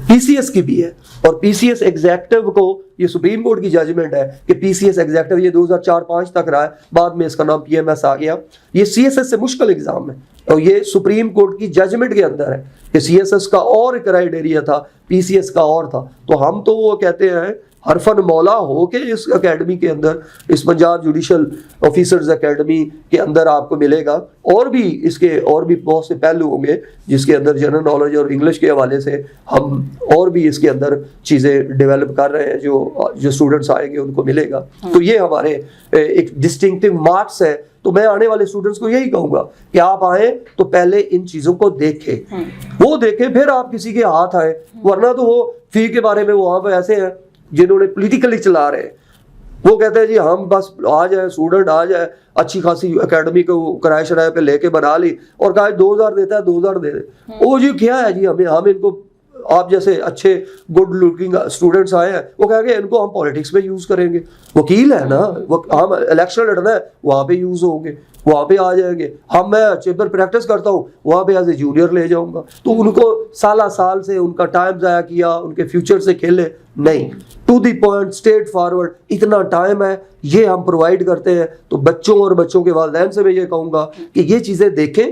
پی سی ایس کی بھی ہے. اور پی سی ایس ایگزیکٹو کو یہ سپریم کورٹ کی ججمنٹ ہے کہ پی سی ایس ایگزیکٹو یہ 2004-05 تک رہا ہے، بعد میں اس کا نام پی ایم ایس آ گیا. یہ سی ایس ایس سے مشکل ایگزام ہے، اور یہ سپریم کورٹ کی ججمنٹ کے اندر ہے کہ سی ایس ایس کا اور کرائیٹیریا تھا، پی سی ایس کا اور تھا. تو ہم تو وہ کہتے ہیں حرفن مولا ہو کے اس اکیڈمی کے اندر، اس پنجاب جوڈیشل آفیسرز اکیڈمی کے اندر آپ کو ملے گا. اور بھی اس کے اور بھی بہت سے پہلو ہوں گے جس کے اندر جنرل نالج اور انگلش کے حوالے سے ہم اور بھی اس کے اندر چیزیں ڈیولپ کر رہے ہیں جو اسٹوڈنٹس آئیں گے ان کو ملے گا. تو یہ ہمارے ایک ڈسٹنکٹیو مارکس ہے. تو میں آنے والے اسٹوڈنٹس کو یہی کہوں گا کہ آپ آئیں تو پہلے ان چیزوں کو دیکھیں، وہ دیکھیں پھر آپ کسی کے ہاتھ آئیں. ورنہ تو وہ فی کے بارے میں وہاں پہ ایسے ہیں جنہوں نے پولیٹیکلی چلا رہے ہیں، وہ کہتے ہیں جی ہم بس آ جائے، اسٹوڈنٹ آ جائے، اچھی خاصی اکیڈمی کو کرایہ شرائے پہ لے کے بنا لی اور کہا 2000 دیتا ہے 2000 دے دے. وہ جی کیا ہے جی، ہم ان کو، آپ جیسے اچھے گڈ لکنگ اسٹوڈنٹس آئے ہیں، وہ کہیں گے ان کو ہم پالیٹکس میں یوز کریں گے. وکیل ہے نا، ہم الیکشن لڑنا ہے وہاں پہ یوز ہوں گے، وہاں پہ آ جائیں گے. میں چیمبر پریکٹس کرتا ہوں وہاں پہ ایز اے جونیئر لے جاؤں گا. تو ان کو سال سے ان کا ٹائم ضائع کیا، ان کے فیوچر سے کھیلے نہیں. To the point, straight forward, اتنا ٹائم ہے یہ ہم پرووائڈ کرتے ہیں. تو بچوں اور بچوں کے والدین سے میں یہ کہوں گا کہ یہ چیزیں دیکھیں.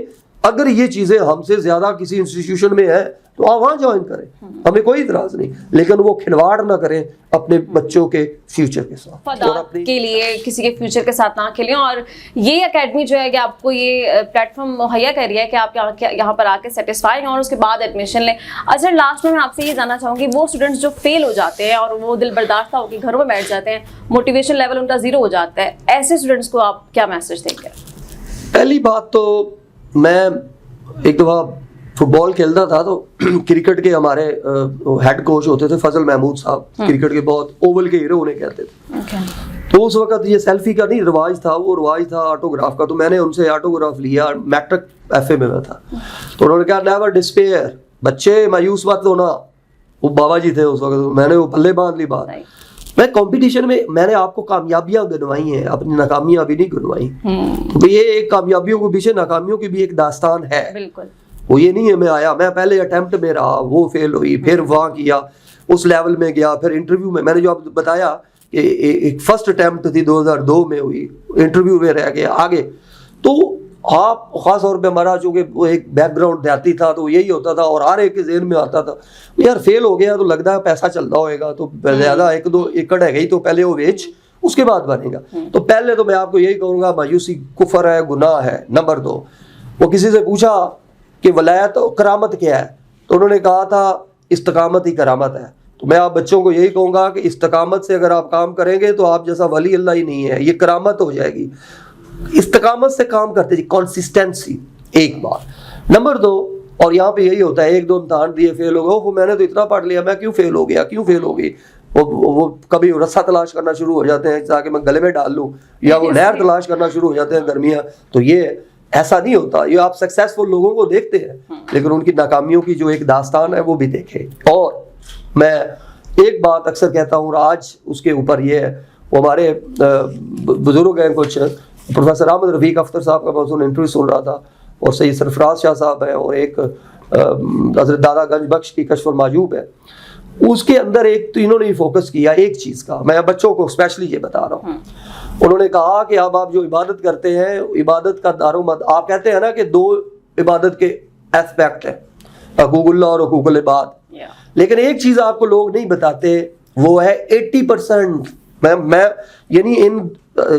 اگر یہ چیزیں ہم سے زیادہ کسی انسٹیٹیوشن میں ہیں تو آپ وہاں جوائن کریں، ہمیں کوئی اعتراض نہیں، لیکن وہ کھلواڑ نہ کریں اپنے بچوں کے فیوچر کے ساتھ، فداد کے لیے کسی کے فیوچر کے ساتھ نہ کھیلیں. اور یہ اکیڈمی جو ہے کہ آپ کو یہ پلیٹ فارم مہیا کر رہی ہے کہ آپ یہاں پر آ کے سیٹسفائی ہیں اور اس کے بعد ایڈمیشن لیں. اچھا، لاسٹ میں آپ سے یہ جاننا چاہوں گی، وہ اسٹوڈنٹس جو فیل ہو جاتے ہیں اور وہ دل برداشتہ ہو کے گھروں میں بیٹھ جاتے ہیں، موٹیویشن لیول ان کا 0 ہو جاتا ہے، ایسے اسٹوڈنٹس کو آپ کیا میسج دیں گے؟ پہلی بات تو میں ایک دفعہ فٹ بال کھیلتا تھا تو کرکٹ کے ہمارے ہیڈ کوچ ہوتے تھے فضل محمود صاحب, کرکٹ کے بہت اوول کے ہیرو انہیں کہتے تھے. تو اس وقت یہ سیلفی کا نہیں رواج تھا, وہ رواج تھا آٹوگراف کا. تو میں نے ان سے آٹوگراف لیا, میٹرک ایف اے میں تھا. تو انہوں نے کہا نیور ڈسپیئر, بچے مایوس مت ہونا. وہ بابا جی تھے اس وقت, میں نے وہ پلے باندھ لی بات. میں کمپٹیشن میں نے آپ کو کامیابیاں گنوائی ہیں, اپنی ناکامیاں ابھی نہیں گنوائی. تو یہ ایک کامیابیوں کے پیچھے ناکامیوں کی بھی ایک داستان ہے. بالکل, وہ یہ نہیں ہے میں آیا, میں پہلے اٹیمپٹ میں رہا, وہ فیل ہوئی, پھر وہاں کیا, اس لیول میں گیا, پھر انٹرویو میں نے جو آپ بتایا کہ ایک فرسٹ اٹیمپٹ تھی 2002 میں ہوئی, انٹرویو میں رہ گیا آگے. تو آپ خاص طور پہ ہمارا چونکہ وہ ایک بیک گراؤنڈ دیہاتی تھا تو یہی ہوتا تھا, اور ہر ایک کے ذہن میں آتا تھا یار فیل ہو گیا تو لگتا ہے پیسہ چلتا ہوئے گا, تو زیادہ 1-2 ایکڑ ہے گئی تو پہلے وہ بیچ, اس کے بعد بنے گا. تو پہلے تو میں آپ کو یہی کہوں گا مایوسی کفر ہے, گناہ ہے. نمبر 2, وہ کسی سے پوچھا کہ ولایت و کرامت کیا ہے, تو انہوں نے کہا تھا استقامت ہی کرامت ہے. تو میں آپ بچوں کو یہی کہوں گا کہ استقامت سے اگر آپ کام کریں گے تو آپ جیسا ولی اللہ ہی نہیں ہے, یہ کرامت ہو جائے گی. استقامت سے کام کرتے جی, کنسسٹنسی ایک بات. نمبر 2, اور یہاں پہ یہی ہوتا ہے 1-2 امتحان دیے فیل ہو گئے, میں نے تو اتنا پڑھ لیا, میں کیوں فیل ہو گیا, کیوں فیل ہو گئی. وہ کبھی رسہ تلاش کرنا شروع ہو جاتے ہیں تاکہ میں گلے میں ڈال لوں, یا وہ نہر تلاش کرنا شروع ہو جاتے ہیں گرمیاں. تو یہ ایسا نہیں ہوتا. یہ آپ سکسیسفل لوگوں کو دیکھتے ہیں لیکن ان کی ناکامیوں کی جو ایک داستان ہے وہ بھی دیکھیں. اور میں ایک بات اکثر کہتا ہوں, آج اس کے اوپر یہ ہے, وہ ہمارے بزرگ ہیں کچھ, پروفیسر احمد رفیق اختر صاحب کا میں انٹرویو سن رہا تھا, اور سید سرفراز شاہ صاحب ہیں, اور ایک حضرت دادا گنج بخش کی کشف المحجوب ہے. اس کے اندر ایک تو انہوں نے فوکس کیا ایک چیز کا, میں بچوں کو اسپیشلی یہ بتا رہا ہوں. انہوں نے کہا کہ اب آپ جو عبادت کرتے ہیں, عبادت کا دارومدار, آپ کہتے ہیں نا کہ 2 عبادت کے اسپیکٹ ہیں, حقوق اللہ اور حقوق العباد, لیکن ایک چیز آپ کو لوگ نہیں بتاتے, وہ ہے 80%. میں یعنی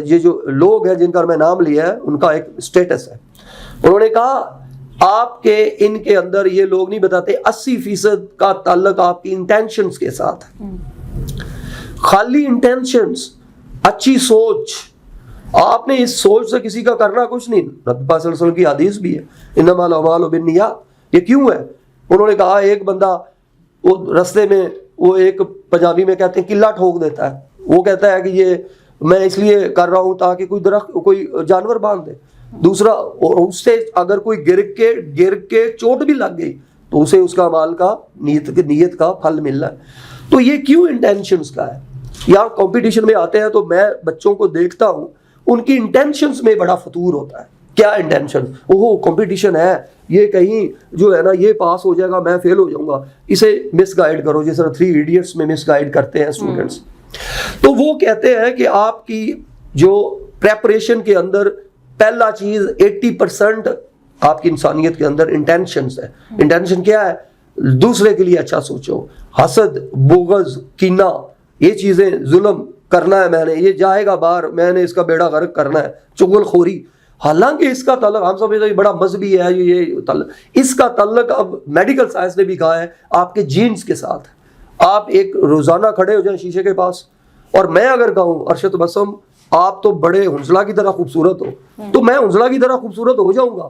یہ جو لوگ ہیں جن کا میں نام لیا ہے ان کا ایک سٹیٹس ہے. انہوں نے کہا آپ کے ان کے اندر یہ لوگ نہیں بتاتے 80% کا تعلق آپ کی انٹینشنز کے ساتھ ہے. خالی انٹینشنز, اچھی سوچ, آپ نے اس سوچ سے کسی کا کرنا کچھ نہیں. نبی پاک صلی اللہ علیہ وسلم کی حدیث بھی ہے انما الاعمال بالنیات. یہ کیوں ہے؟ انہوں نے کہا ایک بندہ وہ رستے میں, وہ ایک پنجابی میں کہتے ہیں قلعہ ٹھوک دیتا ہے, وہ کہتا ہے کہ یہ میں اس لیے کر رہا ہوں تاکہ کوئی درخت کوئی جانور باندھ دے. دوسرا, اور اس سے اگر کوئی گر کے چوٹ بھی لگ گئی تو اسے اس کا مال کا نیت کا پھل ملنا ہے. تو یہ کیوں انٹینشنز کا ہے. یہاں کمپٹیشن میں آتے ہیں تو میں بچوں کو دیکھتا ہوں ان کی انٹینشنز میں بڑا فطور ہوتا ہے. کیا انٹینشن, اوہ کمپٹیشن ہے, یہ کہیں جو ہے نا یہ پاس ہو جائے گا میں فیل ہو جاؤں گا, اسے مس گائیڈ کرو, جس طرح 3 ایڈیٹس میں مس گائیڈ کرتے ہیں اسٹوڈنٹس. تو وہ کہتے ہیں کہ آپ کی جو پریپریشن کے اندر پہلا چیز 80% آپ کی انسانیت کے اندر انٹینشنز ہے. انٹینشن کیا ہے؟ دوسرے کے لیے اچھا سوچو. حسد, بغض, کینہ, یہ چیزیں, ظلم کرنا ہے میں نے, یہ جائے گا باہر, میں نے اس کا بیڑا غرق کرنا ہے, چغل خوری. حالانکہ اس کا تعلق ہم سمجھتے ہیں بڑا مذہبی ہے, یہ تعلق, اس کا تعلق اب میڈیکل سائنس نے بھی کہا ہے آپ کے جینز کے ساتھ. آپ ایک روزانہ کھڑے ہو جائیں شیشے کے پاس اور میں اگر کہوں ارشد بسم آپ تو بڑے حنزلہ کی طرح خوبصورت ہو, تو میں حنزلہ کی طرح خوبصورت ہو جاؤں گا.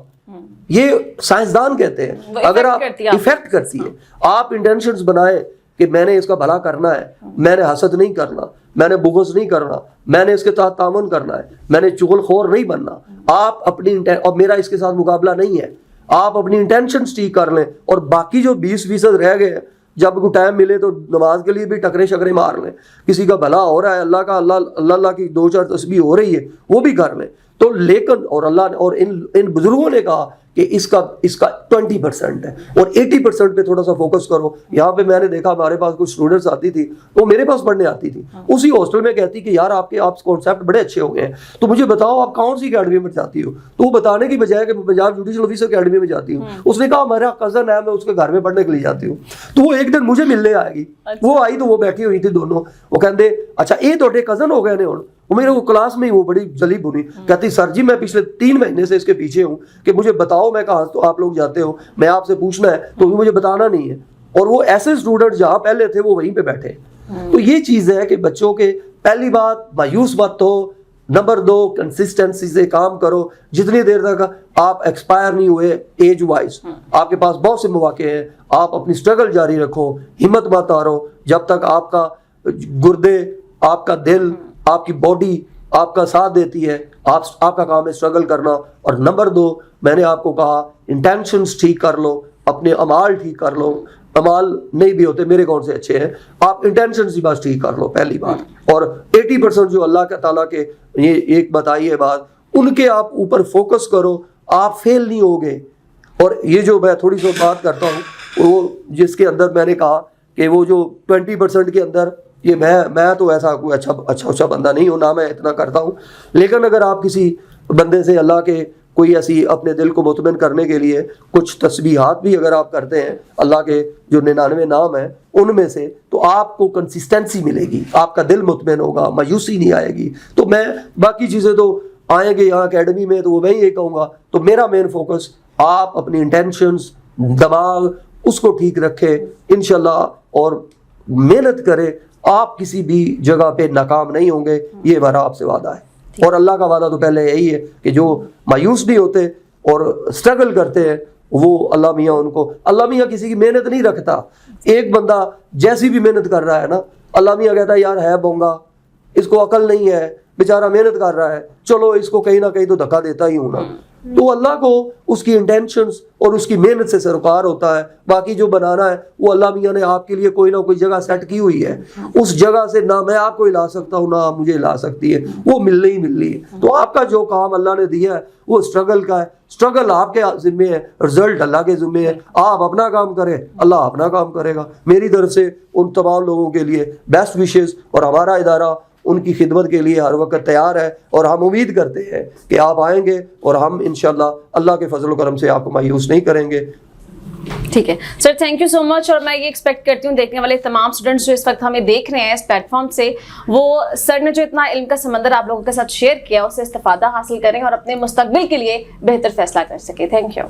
یہ سائنسدان کہتے ہیں اگر آپ ایفیکٹ کرتی ہے. آپ انٹینشنز بنائیں کہ میں نے اس کا بھلا کرنا ہے, میں نے حسد نہیں کرنا, میں نے بغض نہیں کرنا, میں نے اس کے ساتھ تعاون کرنا ہے, میں نے چغل خور نہیں بننا. آپ اپنی اور میرا اس کے ساتھ مقابلہ نہیں ہے, آپ اپنی انٹینشنز ٹھیک کر لیں, اور باقی جو 20% رہ گئے ہیں جب کو ٹائم ملے تو نماز کے لیے بھی ٹکرے شکرے مار لیں. کسی کا بھلا ہو رہا ہے, اللہ کا اللہ کی 2-4 تسبیح ہو رہی ہے, وہ بھی کر لیں. تو لیکن اور اللہ نے اور ان بزرگوں نے کہا کہ اس کا 20% ہے, اور 80% پہ تھوڑا سا فوکس کرو. یہاں پہ میں نے دیکھا ہمارے پاس کچھ اسٹوڈنٹس آتی تھی, وہ میرے پاس پڑھنے آتی تھی, اسی ہاسٹل میں کہتی کہ یار آپ کانسیپٹ بڑے اچھے ہو گئے ہیں, تو مجھے بتاؤ آپ کون سی اکیڈمی میں جاتی ہو. تو وہ بتانے کی بجائے کہ میں پنجاب جوڈیشل آفیسر اکیڈمی میں جاتی ہوں, اس نے کہا میرا کزن ہے, میں اس کے گھر میں پڑھنے کے لیے جاتی ہوں. تو وہ ایک دن مجھے ملنے آئے گی, وہ آئی تو وہ بیٹھی ہوئی تھی دونوں, وہ کہتے اچھا یہ تھوڑے کزن ہو گئے نے. وہ میرے کو کلاس میں ہی وہ بڑی جلی بنی, کہتی سر جی میں پچھلے 3 مہینے سے اس کے پیچھے ہوں کہ مجھے بتاؤ میں کہاں تو آپ لوگ جاتے ہو, میں آپ سے پوچھنا ہے تو مجھے بتانا نہیں ہے. اور وہ ایسے اسٹوڈنٹ جہاں پہلے تھے وہ وہیں پہ بیٹھے. تو یہ چیز ہے کہ بچوں کے پہلی بات مایوس مت ہو, نمبر 2 کنسسٹنسی سے کام کرو. جتنی دیر تک آپ ایکسپائر نہیں ہوئے ایج وائز, آپ کے پاس بہت سے مواقع ہیں, آپ اپنی سٹرگل جاری رکھو, ہمت مت ہارو جب تک آپ کا گردے, آپ کا دل, آپ کی باڈی آپ کا ساتھ دیتی ہے. آپ کا کام ہے سٹرگل کرنا. اور نمبر 2 میں نے آپ کو کہا انٹینشنز ٹھیک کر لو, اپنے اعمال ٹھیک کر لو. اعمال نہیں بھی ہوتے, میرے کون سے اچھے ہیں, آپ انٹینشنز ہی بس ٹھیک کر لو پہلی بات. اور 80% جو اللہ کے تعالیٰ کے یہ ایک بتائی ہے بات, ان کے آپ اوپر فوکس کرو, آپ فیل نہیں ہوگے. اور یہ جو میں تھوڑی سی بات کرتا ہوں وہ جس کے اندر میں نے کہا کہ وہ جو 20% کے اندر, یہ میں تو ایسا کوئی اچھا بندہ نہیں ہوں, نہ میں اتنا کرتا ہوں. لیکن اگر آپ کسی بندے سے اللہ کے کوئی ایسی اپنے دل کو مطمئن کرنے کے لیے کچھ تسبیحات بھی اگر آپ کرتے ہیں, اللہ کے جو 99 نام ہیں ان میں سے, تو آپ کو کنسسٹنسی ملے گی, آپ کا دل مطمئن ہوگا, مایوسی نہیں آئے گی. تو میں باقی چیزیں تو آئیں گے یہاں اکیڈمی میں تو وہ میں ہی یہ کہوں گا. تو میرا مین فوکس, آپ اپنی انٹینشنز, دماغ اس کو ٹھیک رکھے انشاءاللہ, اور محنت کرے. آپ کسی بھی جگہ پہ ناکام نہیں ہوں گے, یہ ہمارا آپ سے وعدہ ہے. اور اللہ کا وعدہ تو پہلے یہی ہے کہ جو مایوس نہیں ہوتے اور اسٹرگل کرتے ہیں, وہ اللہ میاں ان کو, اللہ میاں کسی کی محنت نہیں رکھتا. ایک بندہ جیسی بھی محنت کر رہا ہے نا, اللہ میاں کہتا ہے یار ہے بونگا, اس کو عقل نہیں ہے, بیچارہ محنت کر رہا ہے, چلو اس کو کہیں نہ کہیں تو دھکا دیتا ہی ہوں نا. تو اللہ کو اس کی انٹینشنز اور اس کی محنت سے سروکار ہوتا ہے. باقی جو بنانا ہے وہ اللہ میاں نے آپ کے لیے کوئی نہ کوئی جگہ سیٹ کی ہوئی ہے. اس جگہ سے نہ میں آپ کو ہلا سکتا ہوں, نہ آپ مجھے ہلا سکتی ہے, وہ ملنی ہی ملنی ہے. تو آپ کا جو کام اللہ نے دیا ہے وہ اسٹرگل کا ہے, اسٹرگل آپ کے ذمے ہے, رزلٹ اللہ کے ذمے ہے. آپ اپنا کام کریں, اللہ اپنا کام کرے گا. میری طرف سے ان تمام لوگوں کے لیے بیسٹ وشز, اور ہمارا ادارہ ان کی خدمت کے لیے ہر وقت تیار ہے. اور ہم امید کرتے ہیں کہ آپ آئیں گے اور ہم انشاءاللہ اللہ کے فضل و کرم سے آپ کو مایوس نہیں کریں گے. ٹھیک ہے سر, تھینک یو سو مچ. اور میں یہ ایکسپیکٹ کرتی ہوں دیکھنے والے تمام اسٹوڈنٹس جو اس وقت ہمیں دیکھ رہے ہیں اس پلیٹ فارم سے, وہ سر نے جو اتنا علم کا سمندر آپ لوگوں کے ساتھ شیئر کیا, اس سے استفادہ حاصل کریں اور اپنے مستقبل کے لیے بہتر فیصلہ کر سکیں. Thank you.